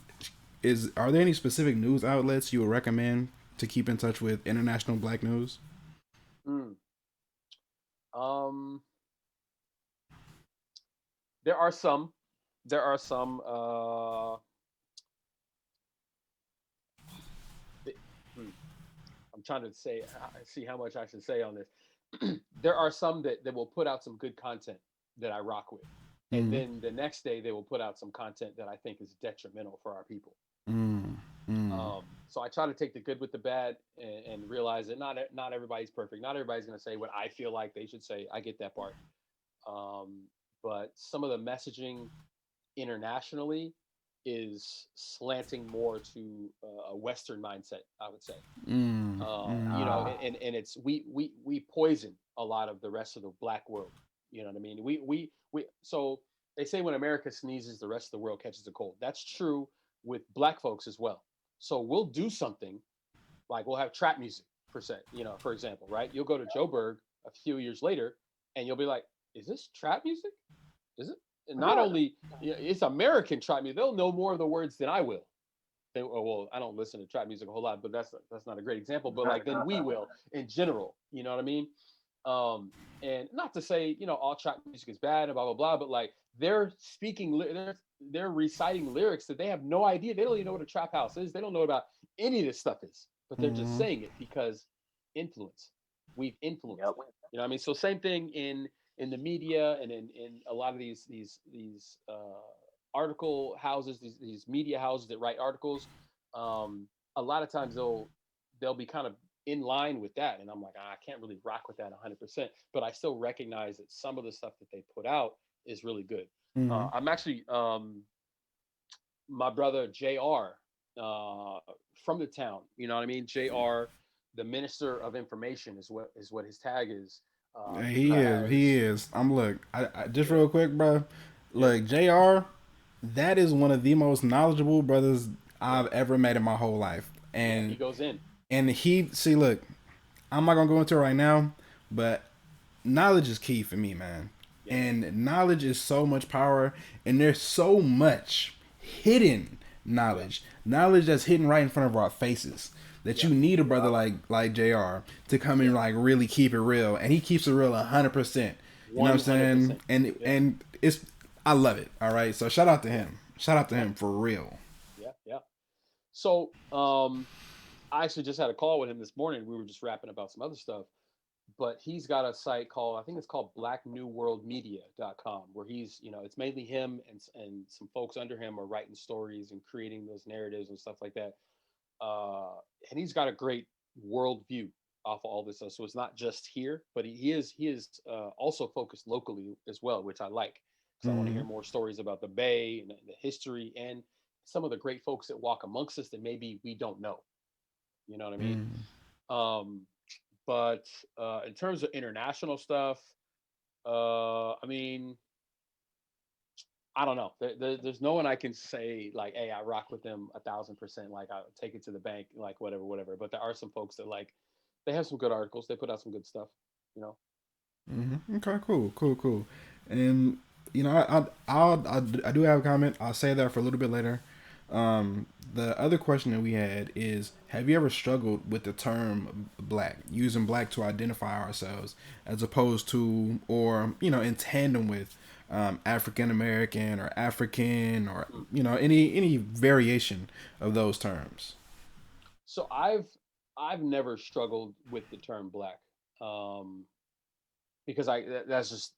is: are there any specific news outlets you would recommend to keep in touch with international black news? There are some. I'm trying to see how much I should say on this. There are some that will put out some good content that I rock with. And then the next day they will put out some content that I think is detrimental for our people. So I try to take the good with the bad and realize that not everybody's perfect. Not everybody's going to say what I feel like they should say. I get that part. But some of the messaging internationally is slanting more to a Western mindset, I would say. You know, and it's we poison a lot of the rest of the black world. You know what I mean? We so they say when America sneezes, the rest of the world catches a cold. That's true with black folks as well. So we'll do something like we'll have trap music for example, right? You'll go to Joburg a few years later and you'll be like, is this trap music? Is it? And not only it's American trap music, they'll know more of the words than I will. Well, I don't listen to trap music a whole lot, but that's not a great example. But like then we will in general, you know what I mean? And not to say all trap music is bad and blah blah blah, but like they're they're reciting lyrics that they have no idea. They don't even know what a trap house is. They don't know about any of this stuff is, but they're just saying it because influence. We've influenced. Yep. You know what I mean? So same thing in the media and in a lot of these article houses, these media houses that write articles. A lot of times they'll be kind of in line with that, and I'm like, I can't really rock with that 100%, but I still recognize that some of the stuff that they put out is really good. I'm actually my brother JR from the town, you know what I mean? JR, the Minister of Information is what his tag is. He is. I just real quick, bro. Look, JR, that is one of the most knowledgeable brothers I've ever met in my whole life. And he goes in. And look, I'm not gonna go into it right now, but knowledge is key for me, man. Yeah. And knowledge is so much power, and there's so much hidden knowledge, knowledge that's hidden right in front of our faces. That you need a brother like Jr. to come and like really keep it real, and he keeps it real 100%. You know what I'm saying? 100%. And it's I love it. All right, so shout out to him. Shout out to him for real. Yeah. So, I actually just had a call with him this morning. We were just rapping about some other stuff, but he's got a site called, I think it's called blacknewworldmedia.com, where he's, it's mainly him and some folks under him are writing stories and creating those narratives and stuff like that. And he's got a great worldview off of all this stuff. So it's not just here, but he is also focused locally as well, which I like, because I want to hear more stories about the Bay and the history and some of the great folks that walk amongst us that maybe we don't know. You know what I mean? But in terms of international stuff, I mean, I don't know. There's no one I can say like, hey, I rock with them 1,000%. Like, I take it to the bank, like whatever. But there are some folks that like, they have some good articles. They put out some good stuff. You know. Okay, cool. And I do have a comment. I'll say that for a little bit later. The other question that we had is, have you ever struggled with the term black, using black to identify ourselves as opposed to, or, in tandem with African American or African, or, any variation of those terms? So I've never struggled with the term black, because that's just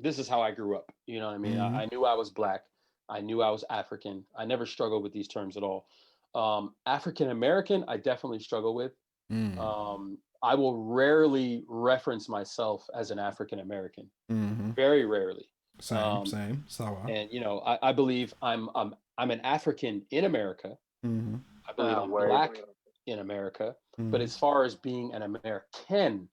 this is how I grew up. You know what I mean? I knew I was black. I knew I was African. I never struggled with these terms at all. African American, I definitely struggle with. I will rarely reference myself as an African American. Very rarely. Same. So, and I believe I'm an African in America. I believe I'm black in America. But as far as being an American,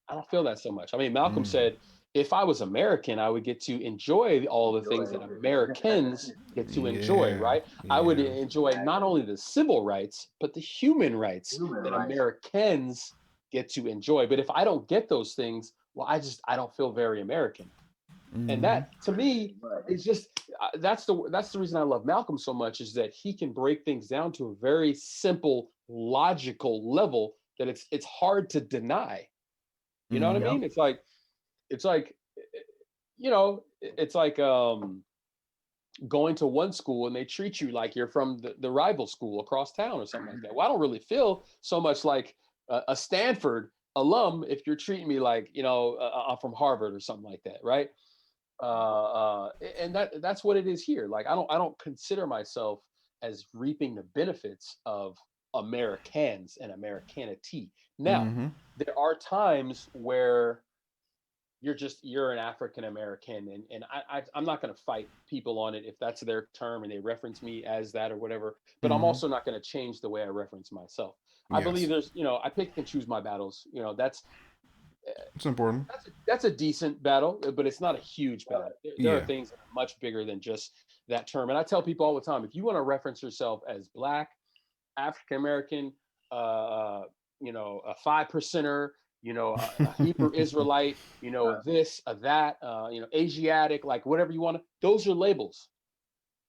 I don't feel that so much. I mean, Malcolm said, if I was American, I would get to enjoy all the things that Americans get to enjoy, right? I would enjoy not only the civil rights, but the human rights that Americans get to enjoy. But if I don't get those things, well, I don't feel very American. And that, to me, is just that's the reason I love Malcolm so much, is that he can break things down to a very simple, logical level that it's hard to deny. You know what I mean? It's like it's like going to one school and they treat you like you're from the rival school across town or something like that. Well, I don't really feel so much like a Stanford alum if you're treating me like I'm from Harvard or something like that, right? And that's what it is here. Like, I don't consider myself as reaping the benefits of Americans and Americanity. Now, there are times where you're an African American, and I'm not going to fight people on it if that's their term and they reference me as that or whatever. But I'm also not going to change the way I reference myself. I believe there's I pick and choose my battles. It's important. That's a decent battle, but it's not a huge battle. There are things that are much bigger than just that term. And I tell people all the time, if you want to reference yourself as black, African American, a 5%er, a Hebrew Israelite, this, that, Asiatic, like whatever you want to, those are labels.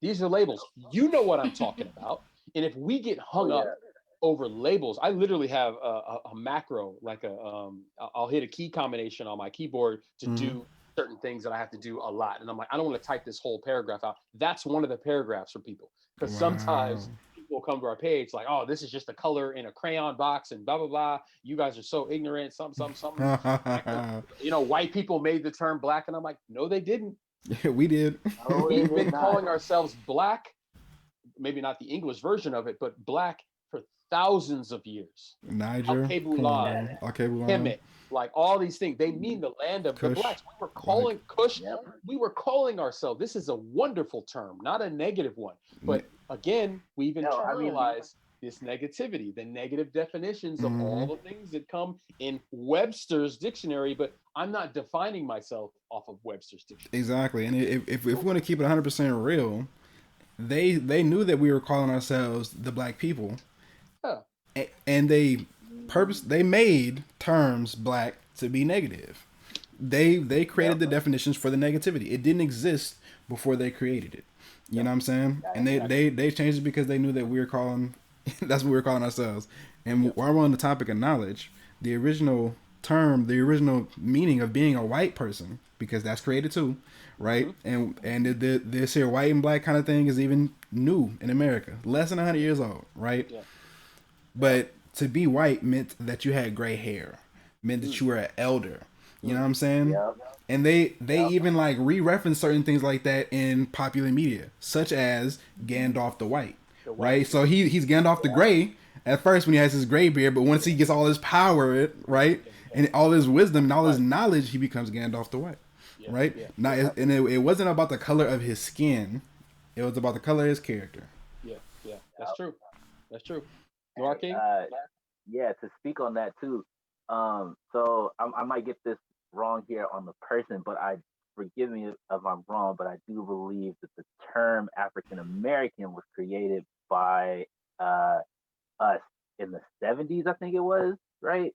These are labels. You know what I'm talking about. And if we get hung up over labels, I literally have a macro, like I'll hit a key combination on my keyboard to do certain things that I have to do a lot. And I'm like, I don't want to type this whole paragraph out. That's one of the paragraphs for people. Because sometimes people come to our page like, oh, this is just a color in a crayon box and blah, blah, blah. You guys are so ignorant, something. White people made the term black. And I'm like, no, they didn't. Yeah, we did. We've been calling ourselves black, maybe not the English version of it, but black for thousands of years. Niger, Kemet, like all these things, they mean the land of the blacks. We were calling Kush. We were calling ourselves. This is a wonderful term, not a negative one. But again, we've internalized this negativity, the negative definitions of all the things that come in Webster's dictionary. But I'm not defining myself off of Webster's dictionary. Exactly. And if we want to keep it 100% real, they knew that we were calling ourselves the black people. And they made terms black to be negative. They created the definitions for the negativity. It didn't exist before they created it. You know what I'm saying? And they changed it because they knew that we were calling that's what we were calling ourselves. And while we're on the topic of knowledge, the original term, the original meaning of being a white person, because that's created too, right? And this here white and black kind of thing is even new in America, less than 100 years old, right? But to be white meant that you had gray hair, meant that you were an elder. You know what I'm saying? And they even like re-reference certain things like that in popular media, such as Gandalf the White, right? So he's Gandalf the Gray at first when he has his gray beard, but once he gets all his power, right, and all his wisdom and all his knowledge, he becomes Gandalf the White, right? Now, and it wasn't about the color of his skin; it was about the color of his character. That's true. That's true. NoirKing? Yeah, to speak on that too. So I might get this wrong here on the person, but forgive me if I'm wrong, but I do believe that the term African American was created by us in the 70s, I think it was, right?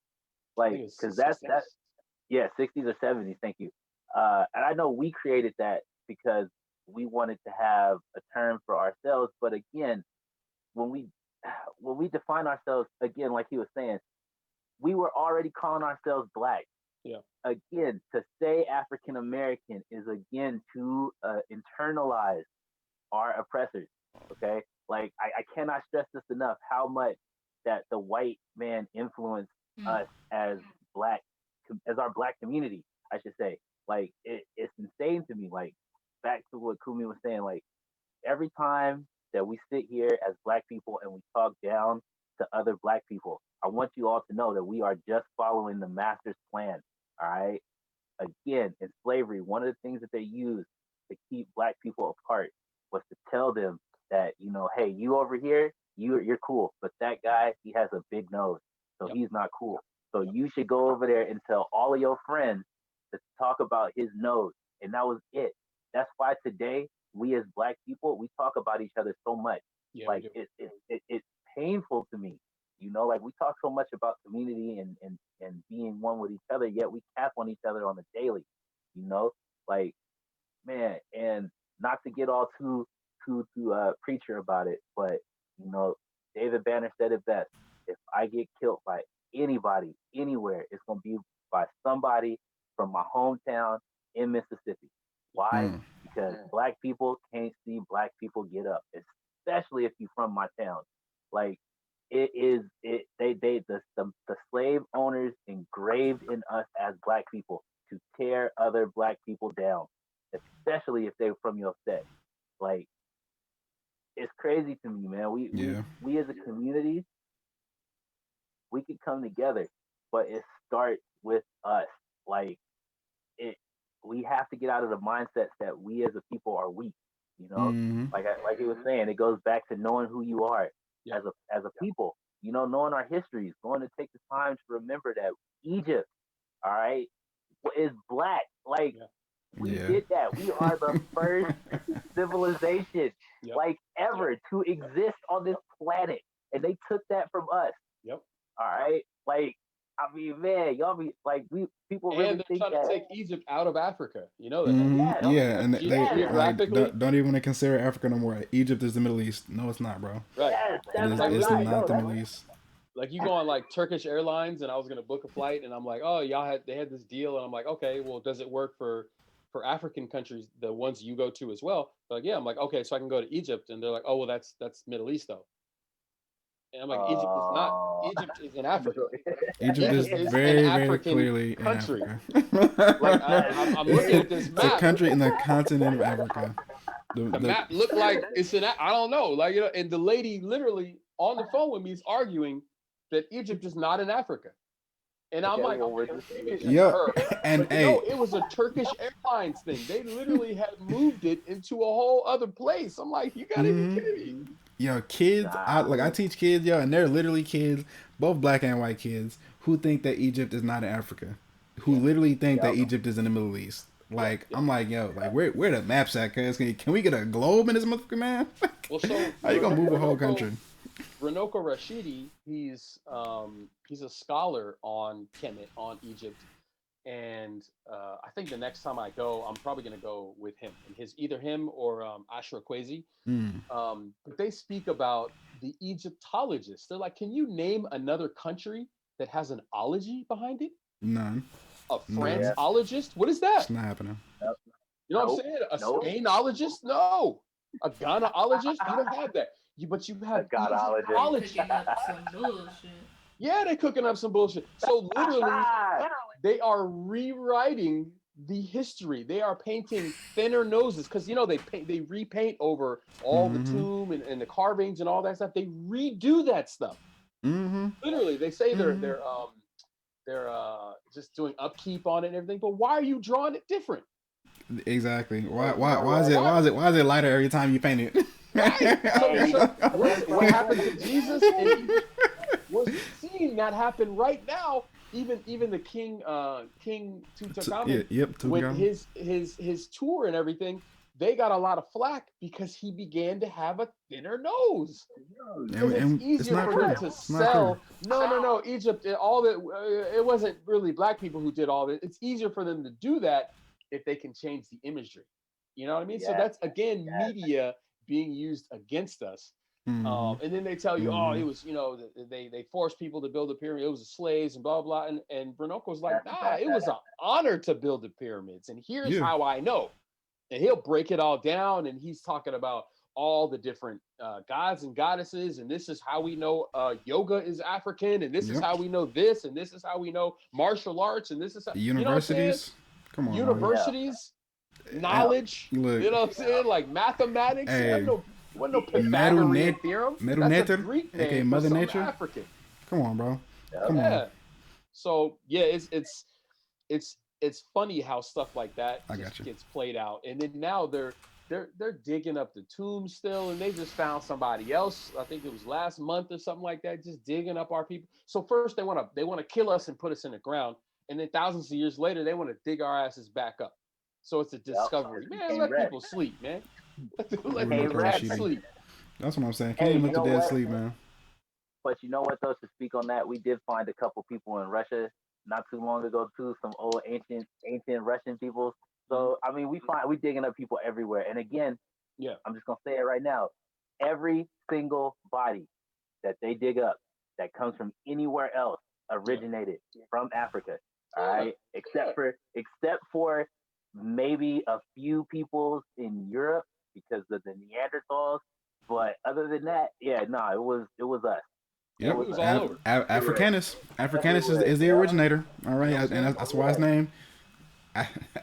Like, because that's 60s or 70s. Thank you. And I know we created that because we wanted to have a term for ourselves, but again, when we define ourselves, again, like he was saying, we were already calling ourselves black. Again, to say African American is again to internalize our oppressors. Okay, like I cannot stress this enough how much that the white man influenced us as our black community, I should say. Like it's insane to me. Like back to what Kumi was saying, like every time that we sit here as black people and we talk down to other black people, I want you all to know that we are just following the master's plan. All right. Again, in slavery, one of the things that they used to keep black people apart was to tell them that, hey, you over here, you're cool, but that guy, he has a big nose, so he's not cool. So you should go over there and tell all of your friends to talk about his nose, and that was it. That's why today we as black people, we talk about each other so much. Like it's painful to me. Like we talk so much about community and being one with each other, yet we cap on each other on the daily, like, man, and not to get all too preacher about it, but, David Banner said it best. If I get killed by anybody, anywhere, it's going to be by somebody from my hometown in Mississippi. Why? Because black people can't see black people get up, especially if you're from my town. Like, the slave owners engraved in us as black people to tear other black people down, especially if they're from your set. Like, it's crazy to me, man. We as a community, we could come together, but it starts with us. Like, we have to get out of the mindset that we as a people are weak. Like he was saying, it goes back to knowing who you are as a people. Knowing our histories, going to take the time to remember that Egypt, all right, is black. Like we did that. We are the first civilization, like ever, to exist on this planet, and they took that from us. All right, like. I mean, man, y'all be like, people really think trying that to take Egypt out of Africa. You know that. And they like, don't even want to consider Africa no more. Egypt is the Middle East. No, it's not, bro. Right. It's not the Middle East. Like you go on like Turkish Airlines, and I was gonna book a flight, and I'm like, oh, they had this deal, and I'm like, okay, well, does it work for African countries, the ones you go to as well? They're like, yeah. I'm like, okay, so I can go to Egypt, and they're like, oh, well, that's Middle East though. And I'm like, Egypt is not. Egypt is in Africa. Egypt is very, very clearly country. In Africa. Like I'm looking at this map. It's a country in the continent of Africa. The map looked like it's in. I don't know. Like and the lady literally on the phone with me is arguing that Egypt is not in Africa. And I'm like, and it was a Turkish Airlines thing. They literally had moved it into a whole other place. I'm like, you gotta be kidding me. Yo, kids, I teach kids, and they're literally kids, both black and white kids, who think that Egypt is not in Africa, who literally think that Egypt is in the Middle East. Like, I'm like, yo, like, where the maps at, cuz? Can we get a globe in this motherfucker, man? Well, so how you gonna move a whole country? Runoko Rashidi, he's a scholar on Kemet, on Egypt, and I think the next time I go, I'm probably gonna go with him and his either him or Ashra Kwesi. Mm, But they speak about the Egyptologists. They're like, can you name another country that has an ology behind it? none. A None. Yeah. Franceologist? What is It's that? not happening. Nope. You know what I'm Nope. saying? A Nope. Spainologist? No. A Ghanaologist? You don't have that. But you A have godologist. They Egyptologists. cooking up some bullshit. Yeah, they're cooking up some bullshit. So literally, they are rewriting the history. They are painting thinner noses because they repaint over all the Mm-hmm. tomb and the carvings and all that stuff. They redo that stuff. Mm-hmm. Literally, they say they're Mm-hmm. just doing upkeep on it and everything. But why are you drawing it different? Exactly. Why? Like, Why is it? Why is it lighter every time you paint it? Right. Hey, So what happened to Jesus? And we're seeing that happen right now. Even the King Tutankhamun Yep. with Tutankhamun. his tour and everything, they got a lot of flack because he began to have a thinner nose. Because it's And it's easier not for them true. to It's not true. sell. No. Egypt, all that it wasn't really black people who did all that. It's easier for them to do that if they can change the imagery. You know what I mean? So yes, that's again yes. media being used against us. Mm-hmm. And then they tell you, oh, Mm-hmm. it was, they forced people to build the pyramid. It was the slaves and blah blah. And Brunoko was like, That's a nah, bad it was an honor to build the pyramids. And here's Yeah. how I know. And he'll break it all down. And he's talking about all the different gods and goddesses. And this is how we know yoga is African. And this is Yep. how we know this. And this is how we know martial arts. And this is how, you know what I'm saying? Universities. Come on, man. Universities, knowledge. Look. You know what I'm saying? Like mathematics. Hey. Wasn't no Meru Pythagorean theorem. Meru That's a Nature, Greek aka name for Mother some Nature. African. Come on, bro. Yep. Come on. Yeah. So yeah, it's funny how stuff like that I just got you. gets played out, and then now they're digging up the tomb still, and they just found somebody else. I think it was last month or something like that, just digging up our people. So first they want to kill us and put us in the ground, and then thousands of years later they want to dig our asses back up. So it's a discovery. Yep. Man, let people sleep, man. Let Hey, people Rashidi. sleep. That's what I'm saying. Hey, Can't even you let the know dead what? sleep, man. But you know what though? To speak on that, we did find a couple people in Russia not too long ago too. Some old ancient Russian people. So I mean, we digging up people everywhere. And again, Yeah. I'm just gonna say it right now. Every single body that they dig up that comes from anywhere else originated from Africa. All right, except for maybe a few peoples in Europe because of the Neanderthals. But other than that, yeah, no, it was us. Yep. It was all over. Africanus. Africanus Everywhere. is the originator. All right, You know what I'm and saying? that's why his name.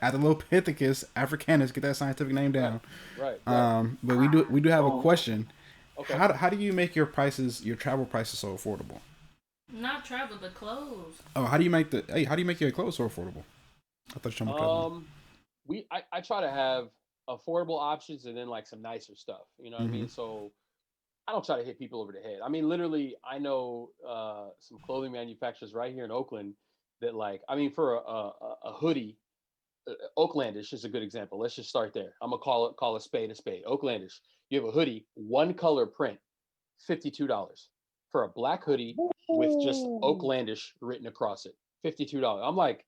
Adelopithecus Africanus. Get that scientific name down. Right. But we do have a question. Okay. How do you make your travel prices so affordable? Not travel, but clothes. Oh, how do you make your clothes so affordable? I thought you were talking about I try to have affordable options and then like some nicer stuff. You know what I mean? So I don't try to hit people over the head. I mean, literally, I know some clothing manufacturers right here in Oakland that for a hoodie, Oaklandish is a good example. Let's just start there. I'm gonna call a spade a spade. Oaklandish. You have a hoodie, one color print, $52 for a black hoodie with just Oaklandish written across it. $52. I'm like,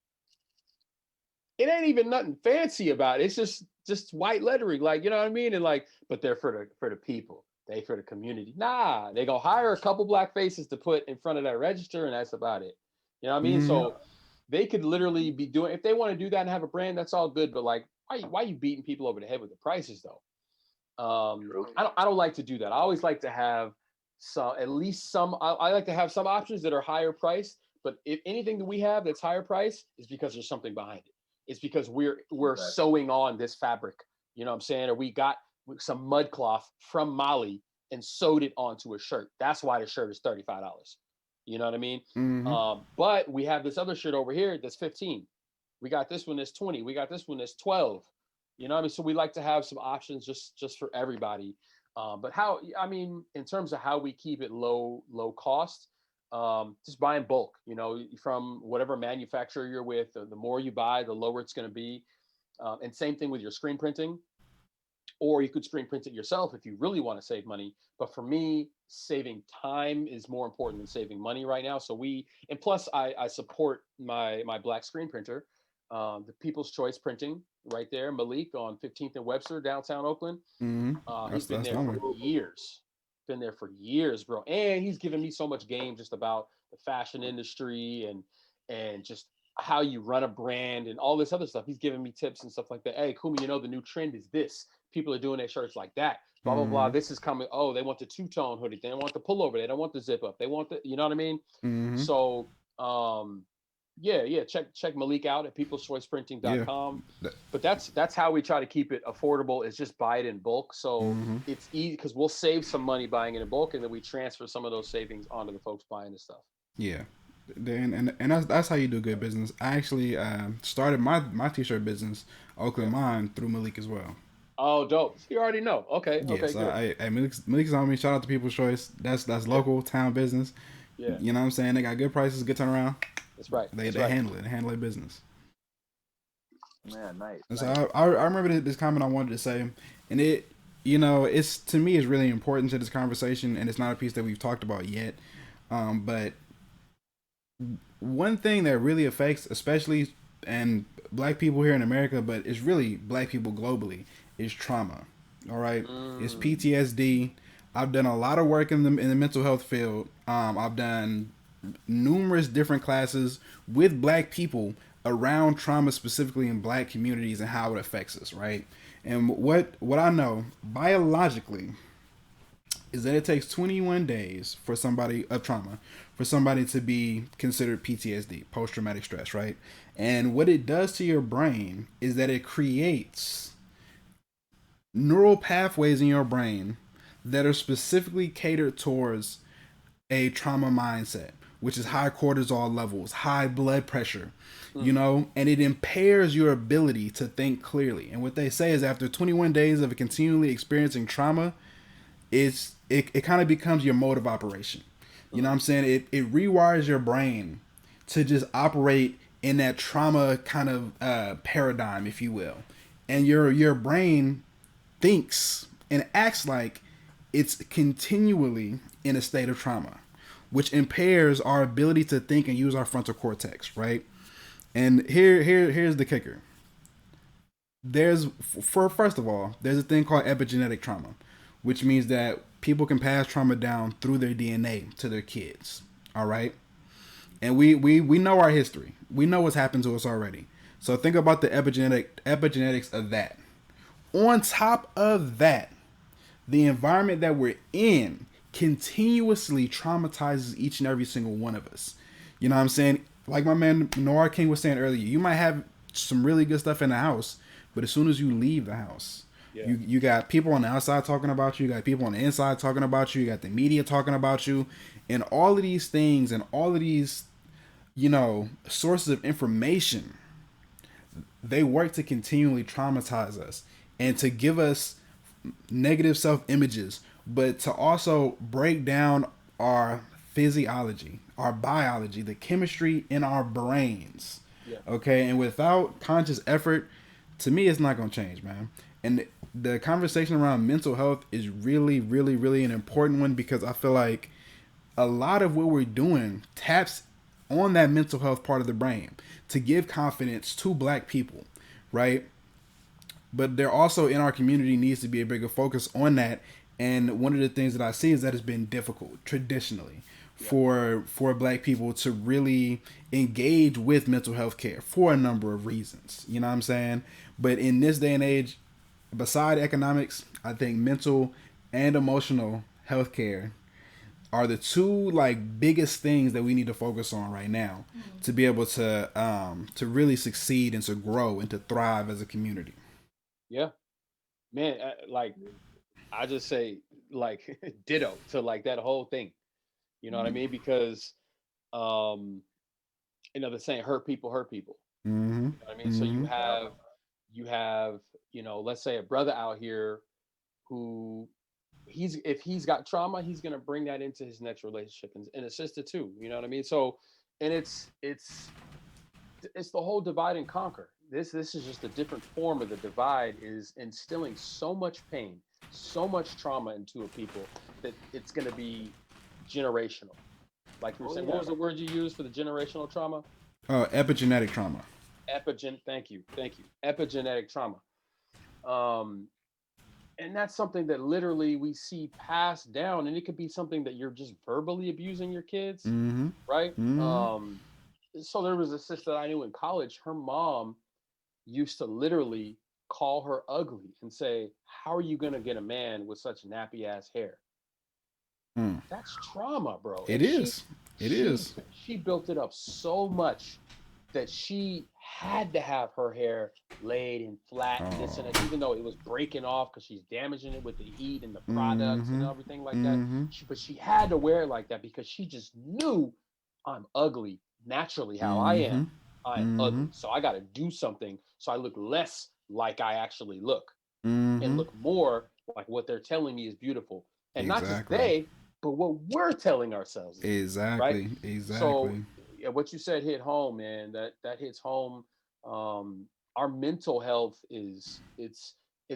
it ain't even nothing fancy about it. It's just white lettering, like, you know what I mean? And like, but they're for the people. They for the community. Nah, they gonna hire a couple black faces to put in front of that register, and that's about it. You know what I mean? So they could literally be doing, if they want to do that and have a brand, that's all good. But like, why are you beating people over the head with the prices though? I don't like to do that. I always like to have at least some. I like to have some options that are higher priced. But if anything that we have that's higher price is because there's something behind it. It's because we're sewing on this fabric. You know what I'm saying? Or we got some mud cloth from Mali and sewed it onto a shirt. That's why the shirt is $35. You know what I mean? But we have this other shirt over here that's 15. We got this one that's 20. We got this one that's 12. You know what I mean? So we like to have some options just for everybody. But in terms of how we keep it low cost, just buy in bulk, from whatever manufacturer you're with. The more you buy, the lower it's going to be. And same thing with your screen printing. Or you could screen print it yourself if you really want to save money. But for me, saving time is more important than saving money right now. So and plus I support my black screen printer. the People's Choice Printing right there, Malik on 15th and Webster, downtown Oakland. Mm-hmm. He's been there for years. Been there for years, bro. And he's given me so much game just about the fashion industry and just how you run a brand and all this other stuff. He's giving me tips and stuff like that. Hey, Kumi, you know the new trend is this. People are doing their shirts like that. Blah blah blah. This is coming. Oh, they want the two-tone hoodie. They don't want the pullover. They don't want the zip up. They want the. You know what I mean? Mm-hmm. So, yeah. Check Malik out at peopleschoiceprinting.com. Yeah. But that's how we try to keep it affordable. Is just buy it in bulk. So it's easy because we'll save some money buying it in bulk, and then we transfer some of those savings onto the folks buying the stuff. Yeah. And that's how you do good business. I actually started my t-shirt business, Oakland Mine, through Malik as well. Oh, dope! You already know. Okay. Yeah, Okay. so Good. Malik's on me. Shout out to People's Choice. That's local town business. Yeah. You know what I'm saying? They got good prices, good turnaround. That's right. They handle it. They handle their business. Man, nice. And so I remember this comment I wanted to say, and it, it's, to me, it's really important to this conversation, and it's not a piece that we've talked about yet. But one thing that really affects, especially and black people here in America, but it's really black people globally, is trauma. All right, it's PTSD. I've done a lot of work in the mental health field. I've done numerous different classes with black people around trauma, specifically in black communities and how it affects us, right? And what I know biologically is that it takes 21 days for somebody to be considered PTSD, post-traumatic stress, right? And what it does to your brain is that it creates neural pathways in your brain that are specifically catered towards a trauma mindset, which is high cortisol levels, high blood pressure, and it impairs your ability to think clearly. And what they say is after 21 days of continually experiencing trauma, it kind of becomes your mode of operation. You know what I'm saying? It rewires your brain to just operate in that trauma kind of paradigm, if you will. And your brain thinks and acts like it's continually in a state of trauma, which impairs our ability to think and use our frontal cortex, right? And here's the kicker. First of all, there's a thing called epigenetic trauma, which means that people can pass trauma down through their DNA to their kids, all right? And we know our history. We know what's happened to us already. So think about the epigenetics of that. On top of that, the environment that we're in continuously traumatizes each and every single one of us. You know what I'm saying? Like my man NoirKingr6 was saying earlier, you might have some really good stuff in the house, but as soon as you leave the house, you got people on the outside talking about you, you got people on the inside talking about you got the media talking about you, and all of these things and all of these, sources of information, they work to continually traumatize us and to give us negative self-images, but to also break down our physiology, our biology, the chemistry in our brains. Yeah. Okay, and without conscious effort, to me, it's not going to change, man. And the conversation around mental health is really, really, really an important one, because I feel like a lot of what we're doing taps on that mental health part of the brain to give confidence to black people, right? But there also in our community needs to be a bigger focus on that. And one of the things that I see is that it's been difficult traditionally for black people to really engage with mental health care for a number of reasons. You know what I'm saying? But in this day and age, beside economics, I think mental and emotional health care are the two biggest things that we need to focus on right now to be able to really succeed and to grow and to thrive as a community. Yeah, man. I just say ditto to that whole thing. You know what I mean? Because they're saying hurt people hurt people. Mm-hmm. You know what I mean? So you have let's say a brother out here who if he's got trauma, he's gonna bring that into his next relationship, and a sister too. You know what I mean? So, and it's the whole divide and conquer. This is just a different form of the divide, is instilling so much pain, so much trauma into a people that it's going to be generational. Like you were saying, what was the word you used for the generational trauma? Epigenetic trauma. Thank you. Epigenetic trauma. Um, and that's something that literally we see passed down, and it could be something that you're just verbally abusing your kids, Mm-hmm. right? Mm-hmm. So there was a sister I knew in college. Her mom used to literally call her ugly and say, "How are you gonna get a man with such nappy ass hair?" Mm. That's trauma, bro. It And she is. It she is. she built it up so much that she had to have her hair laid and flat and this and that, Oh. even though it was breaking off because she's damaging it with the heat and the products and Mm-hmm. everything like that. Mm-hmm. But she had to wear it like that because she just knew I'm ugly naturally how I am. Mm-hmm. I am Mm-hmm. ugly. So I got to do something so I look less like I actually look and Mm-hmm. look more like what they're telling me is beautiful. And not just Exactly. they, but what we're telling ourselves is beautiful, right? Exactly. So Exactly. yeah, what you said hit home, man. That hits home. Um, our mental health is it's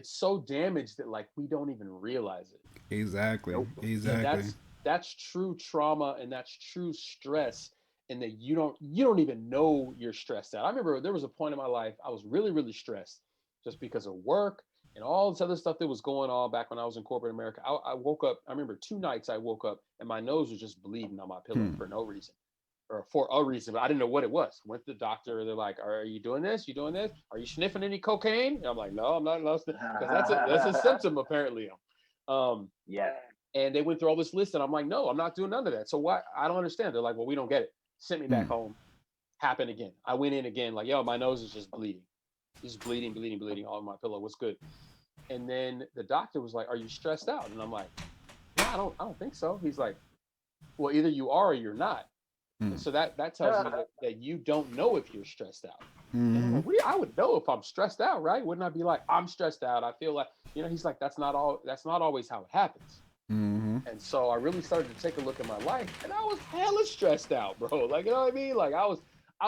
so damaged that like we don't even realize it. Exactly. Nope. And Exactly. that's true trauma and that's true stress and that you don't even know you're stressed out. I remember there was a point in my life I was really really stressed just because of work and all this other stuff that was going on back when I was in corporate America. I woke up, I remember 2 nights I woke up and my nose was just bleeding on my pillow Hmm. for no reason or for a reason, but I didn't know what it was. Went to the doctor. They're like, "Are you doing this? You doing this? Are you sniffing any cocaine?" And I'm like, "No, I'm not." Because that's a symptom apparently. Um, Yeah. and they went through all this list, and I'm like, no, I'm not doing none of that. So why? I don't understand. They're like, well, we don't get it. Sent me back Hmm. home. Happened again. I went in again, like, yo, my nose is just bleeding. Just bleeding, bleeding, bleeding all on my pillow. What's good? And then the doctor was like, are you stressed out? And I'm like, no, I don't think so. He's like, well, either you are or you're not. Hmm. And so that tells me that you don't know if you're stressed out. And I'm Mm-hmm. like, I would know if I'm stressed out, right? Wouldn't I be like, I'm stressed out? I feel like, he's like, that's not always how it happens. Mm-hmm. And so I really started to take a look at my life, and I was hella stressed out, bro. Like, you know what I mean? Like, I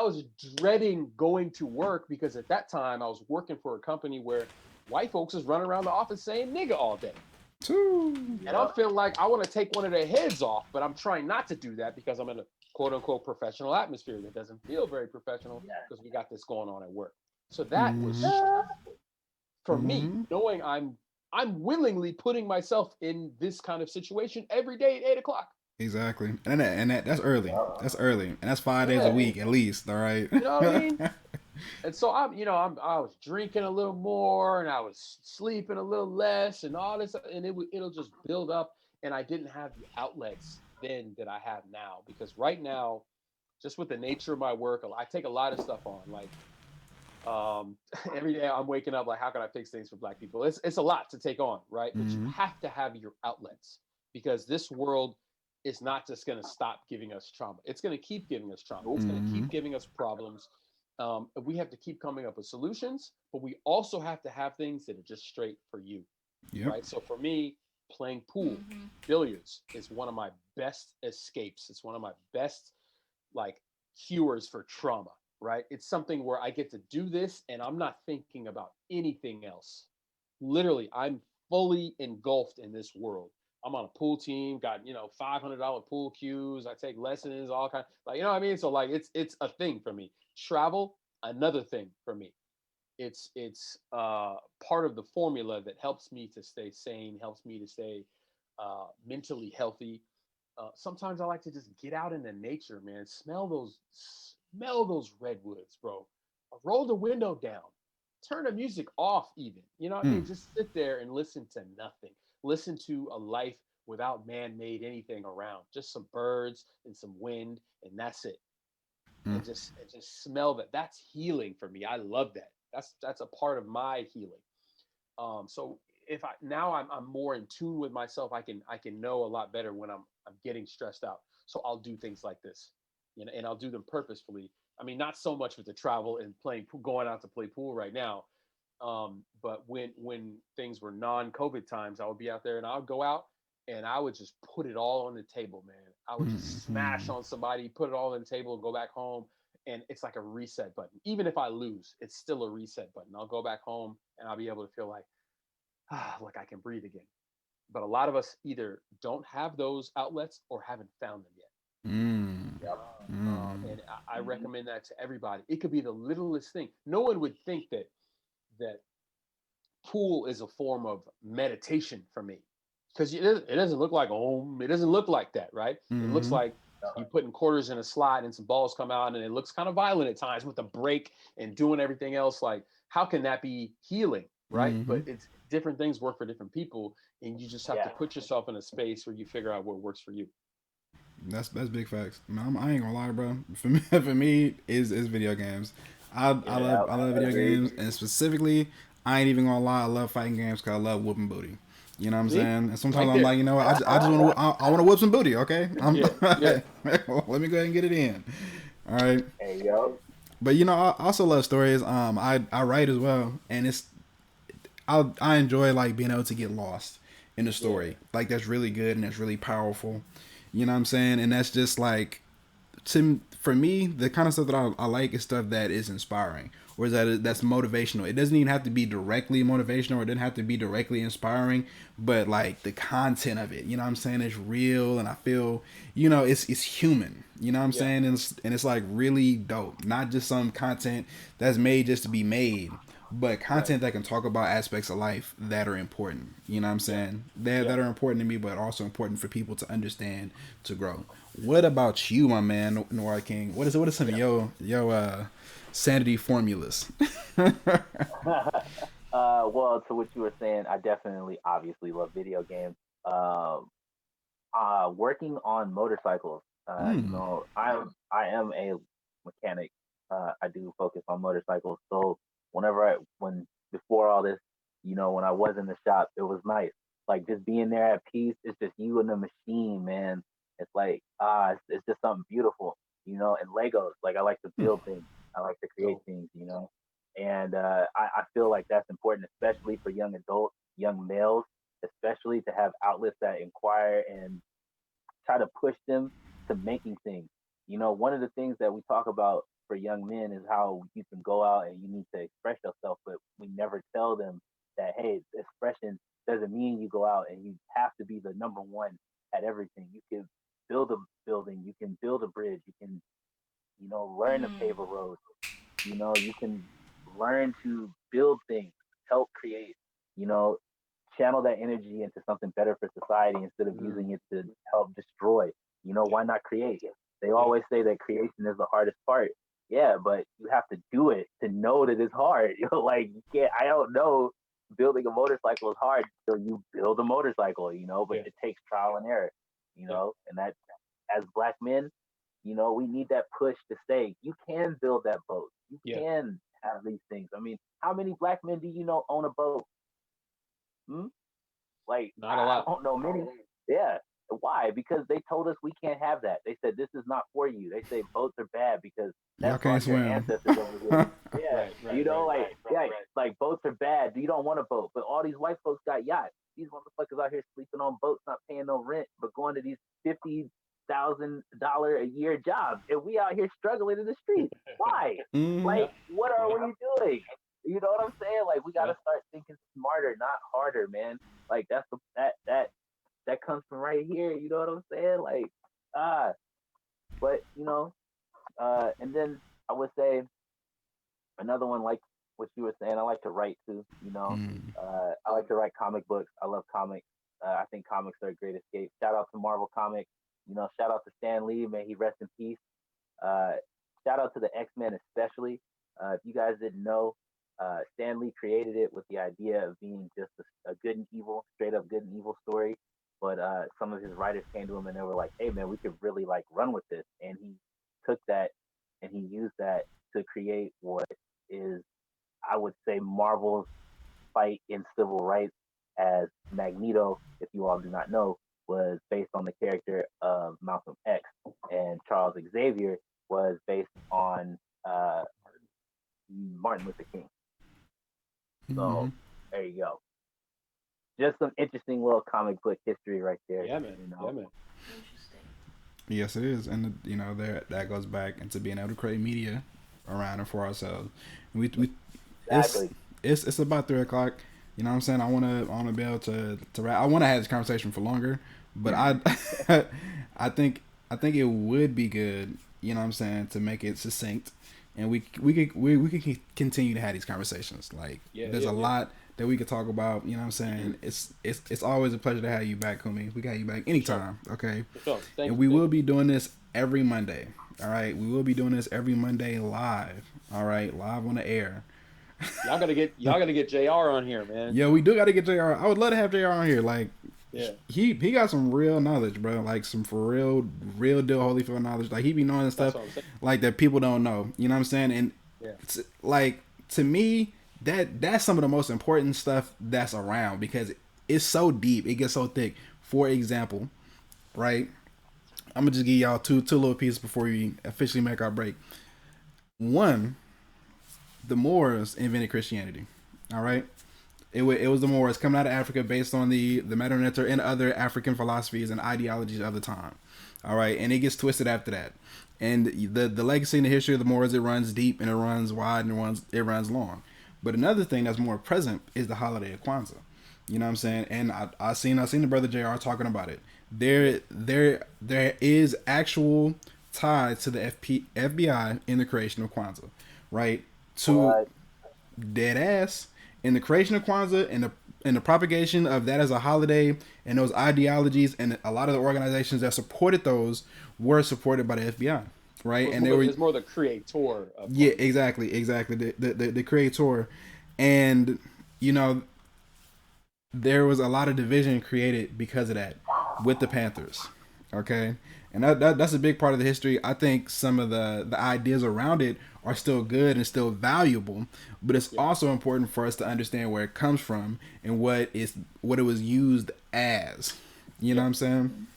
was dreading going to work because at that time I was working for a company where white folks is running around the office saying nigga all day. Two. And I'm Yep. feeling like I want to take one of their heads off, but I'm trying not to do that because I'm in a quote unquote professional atmosphere that doesn't feel very professional Yeah. because we got this going on at work. So that was Mm-hmm. stressful for me, Mm-hmm. knowing I'm willingly putting myself in this kind of situation every day at 8 o'clock. Exactly. That's early. That's early. And that's 5 days a Yeah, week at least. All right. you know what I mean? And so I was drinking a little more and I was sleeping a little less and all this, and it'll just build up. And I didn't have the outlets then that I have now because right now, just with the nature of my work, I take a lot of stuff on. Like every day I'm waking up like, how can I fix things for Black people? It's a lot to take on, right? But you Mm-hmm. have to have your outlets because this world is not just going to stop giving us trauma. It's going to keep giving us trauma. It's going to Mm-hmm. keep giving us problems. We have to keep coming up with solutions, but we also have to have things that are just straight for you, Yep. right? So for me, playing pool, Mm-hmm. billiards is one of my best escapes. It's one of my best like cures for trauma, right? It's something where I get to do this and I'm not thinking about anything else. Literally, I'm fully engulfed in this world. I'm on a pool team, got $500 pool cues. I take lessons, all kind, like you know what I mean. So like it's a thing for me. Travel, another thing for me. It's part of the formula that helps me to stay sane, helps me to stay mentally healthy. Sometimes I like to just get out into nature, man. Smell those redwoods, bro. Roll the window down. Turn the music off, even. You know what I Mm. mean? Just sit there and listen to nothing. Listen to a life without man-made anything around. Just some birds and some wind, and that's it. Mm. And just smell that. That's healing for me. I love that. That's a part of my healing. So if I now I'm more in tune with myself, I can know a lot better when I'm getting stressed out. So I'll do things like this, and I'll do them purposefully. I mean, not so much with the travel and going out to play pool right now, but when things were non-COVID times, I would be out there and I would go out and I would just put it all on the table, man. I would just smash Mm-hmm. on somebody, put it all on the table, and go back home. And it's like a reset button. Even if I lose, it's still a reset button. I'll go back home and I'll be able to feel like, look, I can breathe again. But a lot of us either don't have those outlets or haven't found them yet. Mm. Yep. And I recommend that to everybody. It could be the littlest thing. No one would think that pool is a form of meditation for me, because it doesn't look like It doesn't look like that, right? It looks Mm-hmm. like you putting quarters in a slot and some balls come out, and it looks kind of violent at times with the break and doing everything else. Like, how can that be healing, right? Mm-hmm. But it's different things work for different people, and you just have to Yeah. put yourself in a space where you figure out what works for you. That's big facts. Man, I ain't gonna lie, bro. For me is video games. Yeah. I love video Agreed. games, and specifically, I ain't even gonna lie. I love fighting games because I love whooping booty. You know what I'm See, saying? And sometimes right I'm there. like, you know what? I just I want to whoop some booty. Okay, Yeah, yeah. let me go ahead and get it in. All right. Hey, yo. But you know, I also love stories. I write as well, and I enjoy like being able to get lost in the Yeah. story. Like that's really good and that's really powerful. You know what I'm saying? And that's just like for me, the kind of stuff that I like is stuff that is inspiring, or that's motivational. It doesn't even have to be directly motivational, or it doesn't have to be directly inspiring, but like the content of it, you know what I'm saying, is real, and I feel, it's human. You know what I'm Yeah. saying, and it's like really dope. Not just some content that's made just to be made, but content that can talk about aspects of life that are important. You know what I'm Yeah. saying? Yeah. That are important to me, but also important for people to understand, to grow. What about you, my man, Noir King? What is some of your sanity formulas? Well, to what you were saying, I definitely, obviously, love video games. Um, Working on motorcycles. Mm. I am a mechanic. I do focus on motorcycles. So when before all this, when I was in the shop, it was nice. Like just being there at peace. It's just you and the machine, man. It's like it's just something beautiful, And Legos, like I like to build things. I like to create So things, And I feel like that's important, especially for young adults, young males, especially to have outlets that inquire and try to push them to making things. One of the things that we talk about for young men is how you can go out and you need to express yourself, but we never tell them that, hey, expression doesn't mean you go out and you have to be the number one at everything. You can build a building, you can build a bridge, you can, learn to pave a road, you can learn to build things, help create, you know, channel that energy into something better for society instead of using it to help destroy. yeah, Why not create? They yeah, always say that creation is the hardest part. Yeah, but you have to do it to know that it's hard. Like you can't. I don't know. Building a motorcycle is hard until you build a motorcycle. But yeah, it takes trial and error. yeah, And that as black men, we need that push to say you can build that boat. You yeah. can have these things. I mean, how many black men do you know own a boat? Hmm? Like Not a I lot. don't know many. Yeah. Why? Because they told us we can't have that. They said this is not for you. They say boats are bad because Y'all that can't brought your swim. ancestors over here. Yeah. Right, right, right, Like boats are bad. You don't want a boat. But all these white folks got yachts. These motherfuckers out here sleeping on boats, not paying no rent, but going to these $50,000 a year jobs. And we out here struggling in the streets. Why? Mm. yeah, Like, what are yeah, we doing? You know what I'm saying? Like we yeah, gotta start thinking smarter, not harder, man. Like that comes from right here. You know what I'm saying? Like, ah, but and then I would say another one like what you were saying. I like to write too. Mm. I like to write comic books. I love comics. I think comics are a great escape. Shout out to Marvel Comics. Shout out to Stan Lee. May he rest in peace. Uh, Shout out to the X-Men especially. If you guys didn't know, Stan Lee created it with the idea of being just a good and evil, straight up good and evil story. But some of his writers came to him and they were like, "Hey man, we could really like run with this." And he took that and he used that to create what is, I would say, Marvel's fight in civil rights, as Magneto, if you all do not know, was based on the character of Malcolm X, and Charles Xavier was based on Martin Luther King. Mm-hmm. So there you go. Just some interesting little comic book history right there. yeah, man, yeah, man. Interesting. Yes, it is, and there that goes back into being able to create media around and for ourselves. We it's Exactly. it's about 3 o'clock. You know what I'm saying? I wanna be able to wrap. I want to have this conversation for longer, but I I think I think it would be good, you know what I'm saying, to make it succinct, and we could continue to have these conversations. Like, Yeah, there's yeah, a yeah. lot that we could talk about. You know what I'm saying? It's always a pleasure to have you back, Kumi. We got you back For sure. anytime, okay? For sure. Thank And you. we Thank will you. be doing this every Monday. All right, we will be doing this every Monday live. All right, live on the air. Y'all gotta get JR on here, man. Yeah, we do got to get Jr. I would love to have Jr. on here. Like, Yeah. he got some real knowledge, bro. Like some for real deal Holyfield knowledge. Like he be knowing That's stuff what I'm saying. like that people don't know. You know what I'm saying? And Yeah. like to me, that's some of the most important stuff that's around because it's so deep. It gets so thick. For example, right? I'm gonna just give y'all two little pieces before we officially make our break. One, the Moors invented Christianity. All right. It was the Moors coming out of Africa based on the Meta and other African philosophies and ideologies of the time. All right, and it gets twisted after that. And the legacy and the history of the Moors, it runs deep and it runs wide and it runs long. But another thing that's more present is the holiday of Kwanzaa. You know what I'm saying? And I seen the brother Jr. talking about it. There is actual ties to the FBI in the creation of Kwanzaa, right? To But dead ass in the creation of Kwanzaa and the propagation of that as a holiday and those ideologies and a lot of the organizations that supported those were supported by the FBI, right? And they were It's more the creator of yeah, Kwanzaa. exactly the creator, and you know there was a lot of division created because of that with the Panthers. Okay, and that's a big part of the history. I think some of the ideas around it are still good and still valuable, but it's Yeah. also important for us to understand where it comes from and what it was used as. You know Yeah. what I'm saying?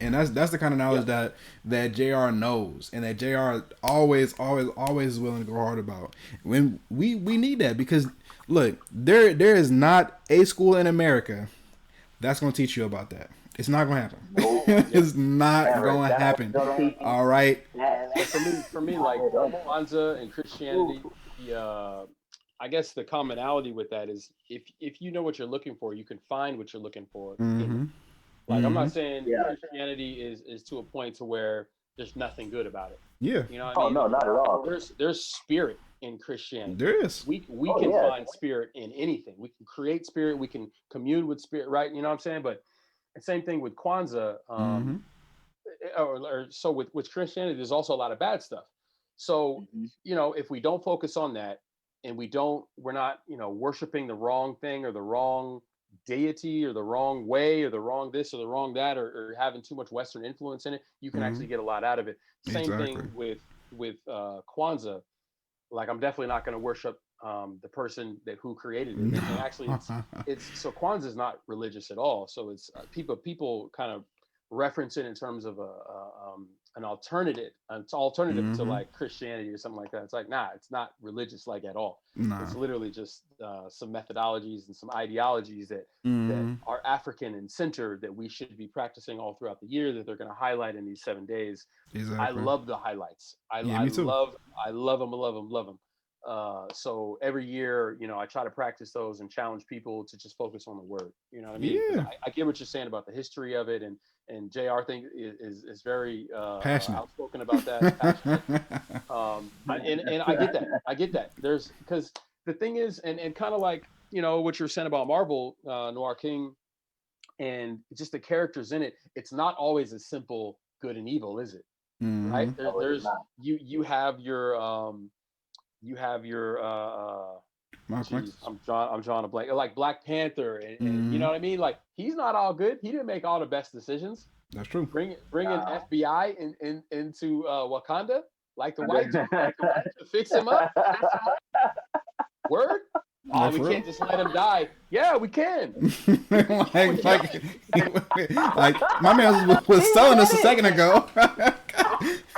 And that's the kind of knowledge Yeah. that Jr. knows and that Jr. always is willing to go hard about. When we need that because look, there is not a school in America that's gonna teach you about that. It's not gonna happen. It's not never. gonna That's happen. gonna teach you. All right. But for me, like Kwanzaa and Christianity, I guess the commonality with that is if you know what you're looking for, you can find what you're looking for in them. Mm-hmm. Like I'm Mm-hmm. not saying Yeah. Christianity is to a point to where there's nothing good about it. Yeah. You know what Oh I mean? no, not at all. There's spirit in Christianity. There is. We Oh can yeah. find spirit in anything. We can create spirit. We can commune with spirit, right? You know what I'm saying? But the same thing with Kwanzaa, Mm-hmm. or so with Christianity, there's also a lot of bad stuff. So Mhm. if we don't focus on that and we're not worshiping the wrong thing or the wrong deity or the wrong way or the wrong this or the wrong that or having too much Western influence in it, you can Mm-hmm. actually get a lot out of it. Same Exactly. thing with Kwanzaa. Like I'm definitely not going to worship the person who created it. And actually, it's so Kwanzaa is not religious at all. So it's people kind of reference it in terms of an alternative. It's alternative to Mm-hmm. like Christianity or something like that. It's like nah, it's not religious like at all. Nah. It's literally just some methodologies and some ideologies that Mm-hmm. are African and centered that we should be practicing all throughout the year that they're going to highlight in these 7 days. I Exactly. love the highlights. Yeah, I me too. love them, love them, love them. So every year, I try to practice those and challenge people to just focus on the word. You know what I mean? Because Yeah. I get what you're saying about the history of it, and Jr. thing is very Passionate. outspoken about that. Passionate. And I get that. I get that. There's because the thing is, and kind of like what you're saying about Marvel, Noir King, and just the characters in it. It's not always as simple good and evil, is it? Right? Mm-hmm. No, it's There's not. you have your Malcolm geez, X. I'm drawing a blank like Black Panther and you Mm-hmm. know what I mean? Like he's not all good. He didn't make all the best decisions. That's true. Bring an Nah. FBI into Wakanda like the white dude to fix him up. Word? No, Oh, we for can't real. just let him die. Yeah, we can. like my man was telling us a second ago.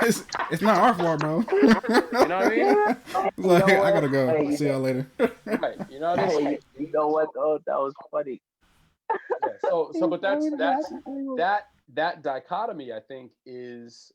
it's not our fault, bro. You know what I mean? Like, You know I gotta what? go. Hey, See y'all later. Right. You know what I mean? hey, you know what though? That was funny. Yeah. So but that dichotomy I think is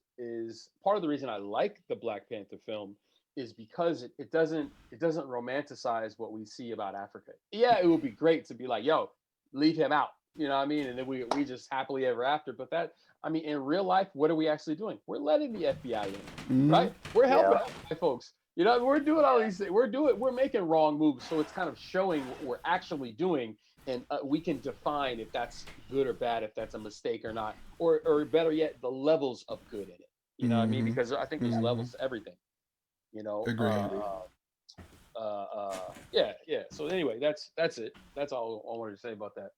part of the reason I like the Black Panther film is because it doesn't romanticize what we see about Africa. Yeah, it would be great to be like, yo, leave him out. You know what I mean? And then we just happily ever after. But that I mean, in real life, what are we actually doing? We're letting the FBI in, Mhm. right? We're helping Yeah. folks. You know, we're doing all these things. We're making wrong moves. So it's kind of showing what we're actually doing, and we can define if that's good or bad, if that's a mistake or not, or better yet, the levels of good in it. You know what I mean? Mhm. Because I think there's Mhm. levels to everything. You know, Agreed. yeah, yeah. So anyway, that's it. That's all I wanted to say about that.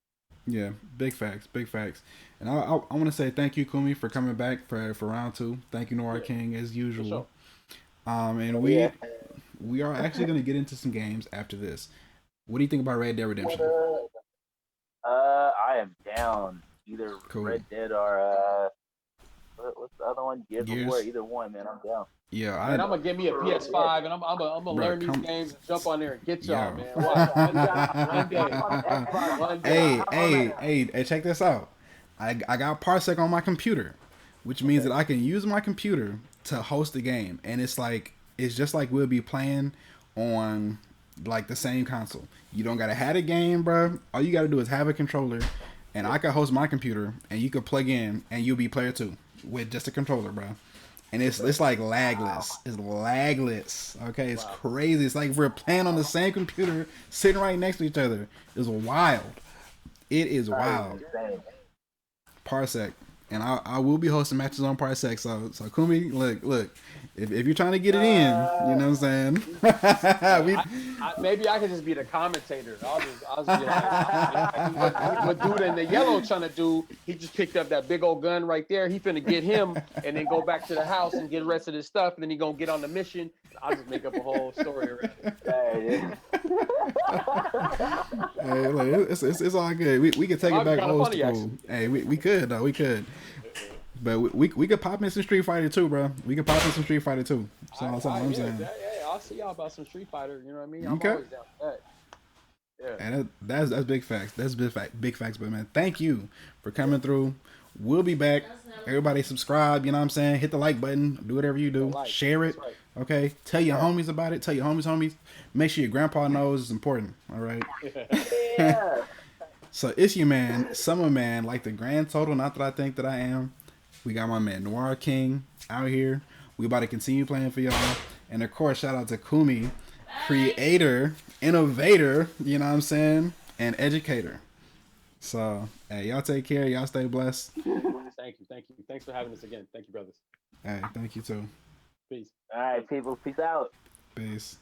Yeah, big facts, big facts. And I want to say thank you, Kumi, for coming back for round two. Thank you, Noir Yeah, King, as for usual. sure. And Yeah. we are actually going to get into some games after this. What do you think about Red Dead Redemption? I am down. Either Cool. Red Dead or what's the other one? Gears of War. Gears. Either one, man. I'm down. Yeah, Man, I'm gonna give me a PS5 and I'm gonna bro, learn these come, games and jump on there and get y'all, yo. man. Watch one day, one day. Hey, check this out. I got Parsec on my computer, which means Okay. that I can use my computer to host the game, and it's just like we'll be playing on like the same console. You don't gotta have a game, bro. All you gotta do is have a controller, and I can host my computer, and you can plug in, and you'll be player two with just a controller, bro. And it's like lagless. It's lagless. Okay, it's Wow. crazy. It's like we're playing on the same computer, sitting right next to each other. It's wild. It is wild. Insane. Parsec, and I will be hosting matches on Parsec. So Kumi, look, if you're trying to get it in, you know what I'm saying. we, Maybe I could just be the commentator. I'll just be like, what dude in the yellow trying to do? He just picked up that big old gun right there. He finna get him and then go back to the house and get the rest of his stuff. And then he gonna get on the mission. I'll just make up a whole story around it. Yeah, hey, look, it's all good. We could take it Might be back kinda old funny, school. actually. Hey, we could though. We could. But we could pop in some Street Fighter too, bro. We could pop in some Street Fighter too. So that's all I'm saying. Yeah, I'll see y'all about some Street Fighter. You know what I mean? I'm Okay. always down for that. Yeah. And that's big facts. That's big facts. But man, thank you for coming through. We'll be back. Everybody subscribe. You know what I'm saying? Hit the like button. Do whatever you do. Like, Share it. that's right. Okay. Tell your homies about it. Tell your homies. Make sure your grandpa knows it's important. All right. yeah. So it's your man, SumOfman, like the grand total. Not that I think that I am. We got my man Noir King out here. We about to continue playing for y'all. And of course, shout out to Kumi, creator, innovator, you know what I'm saying, and educator. So, hey, y'all take care. Y'all stay blessed. Thank you. Thanks for having us again. Thank you, brothers. Hey, thank you too. Peace. All right, people. Peace out. Peace.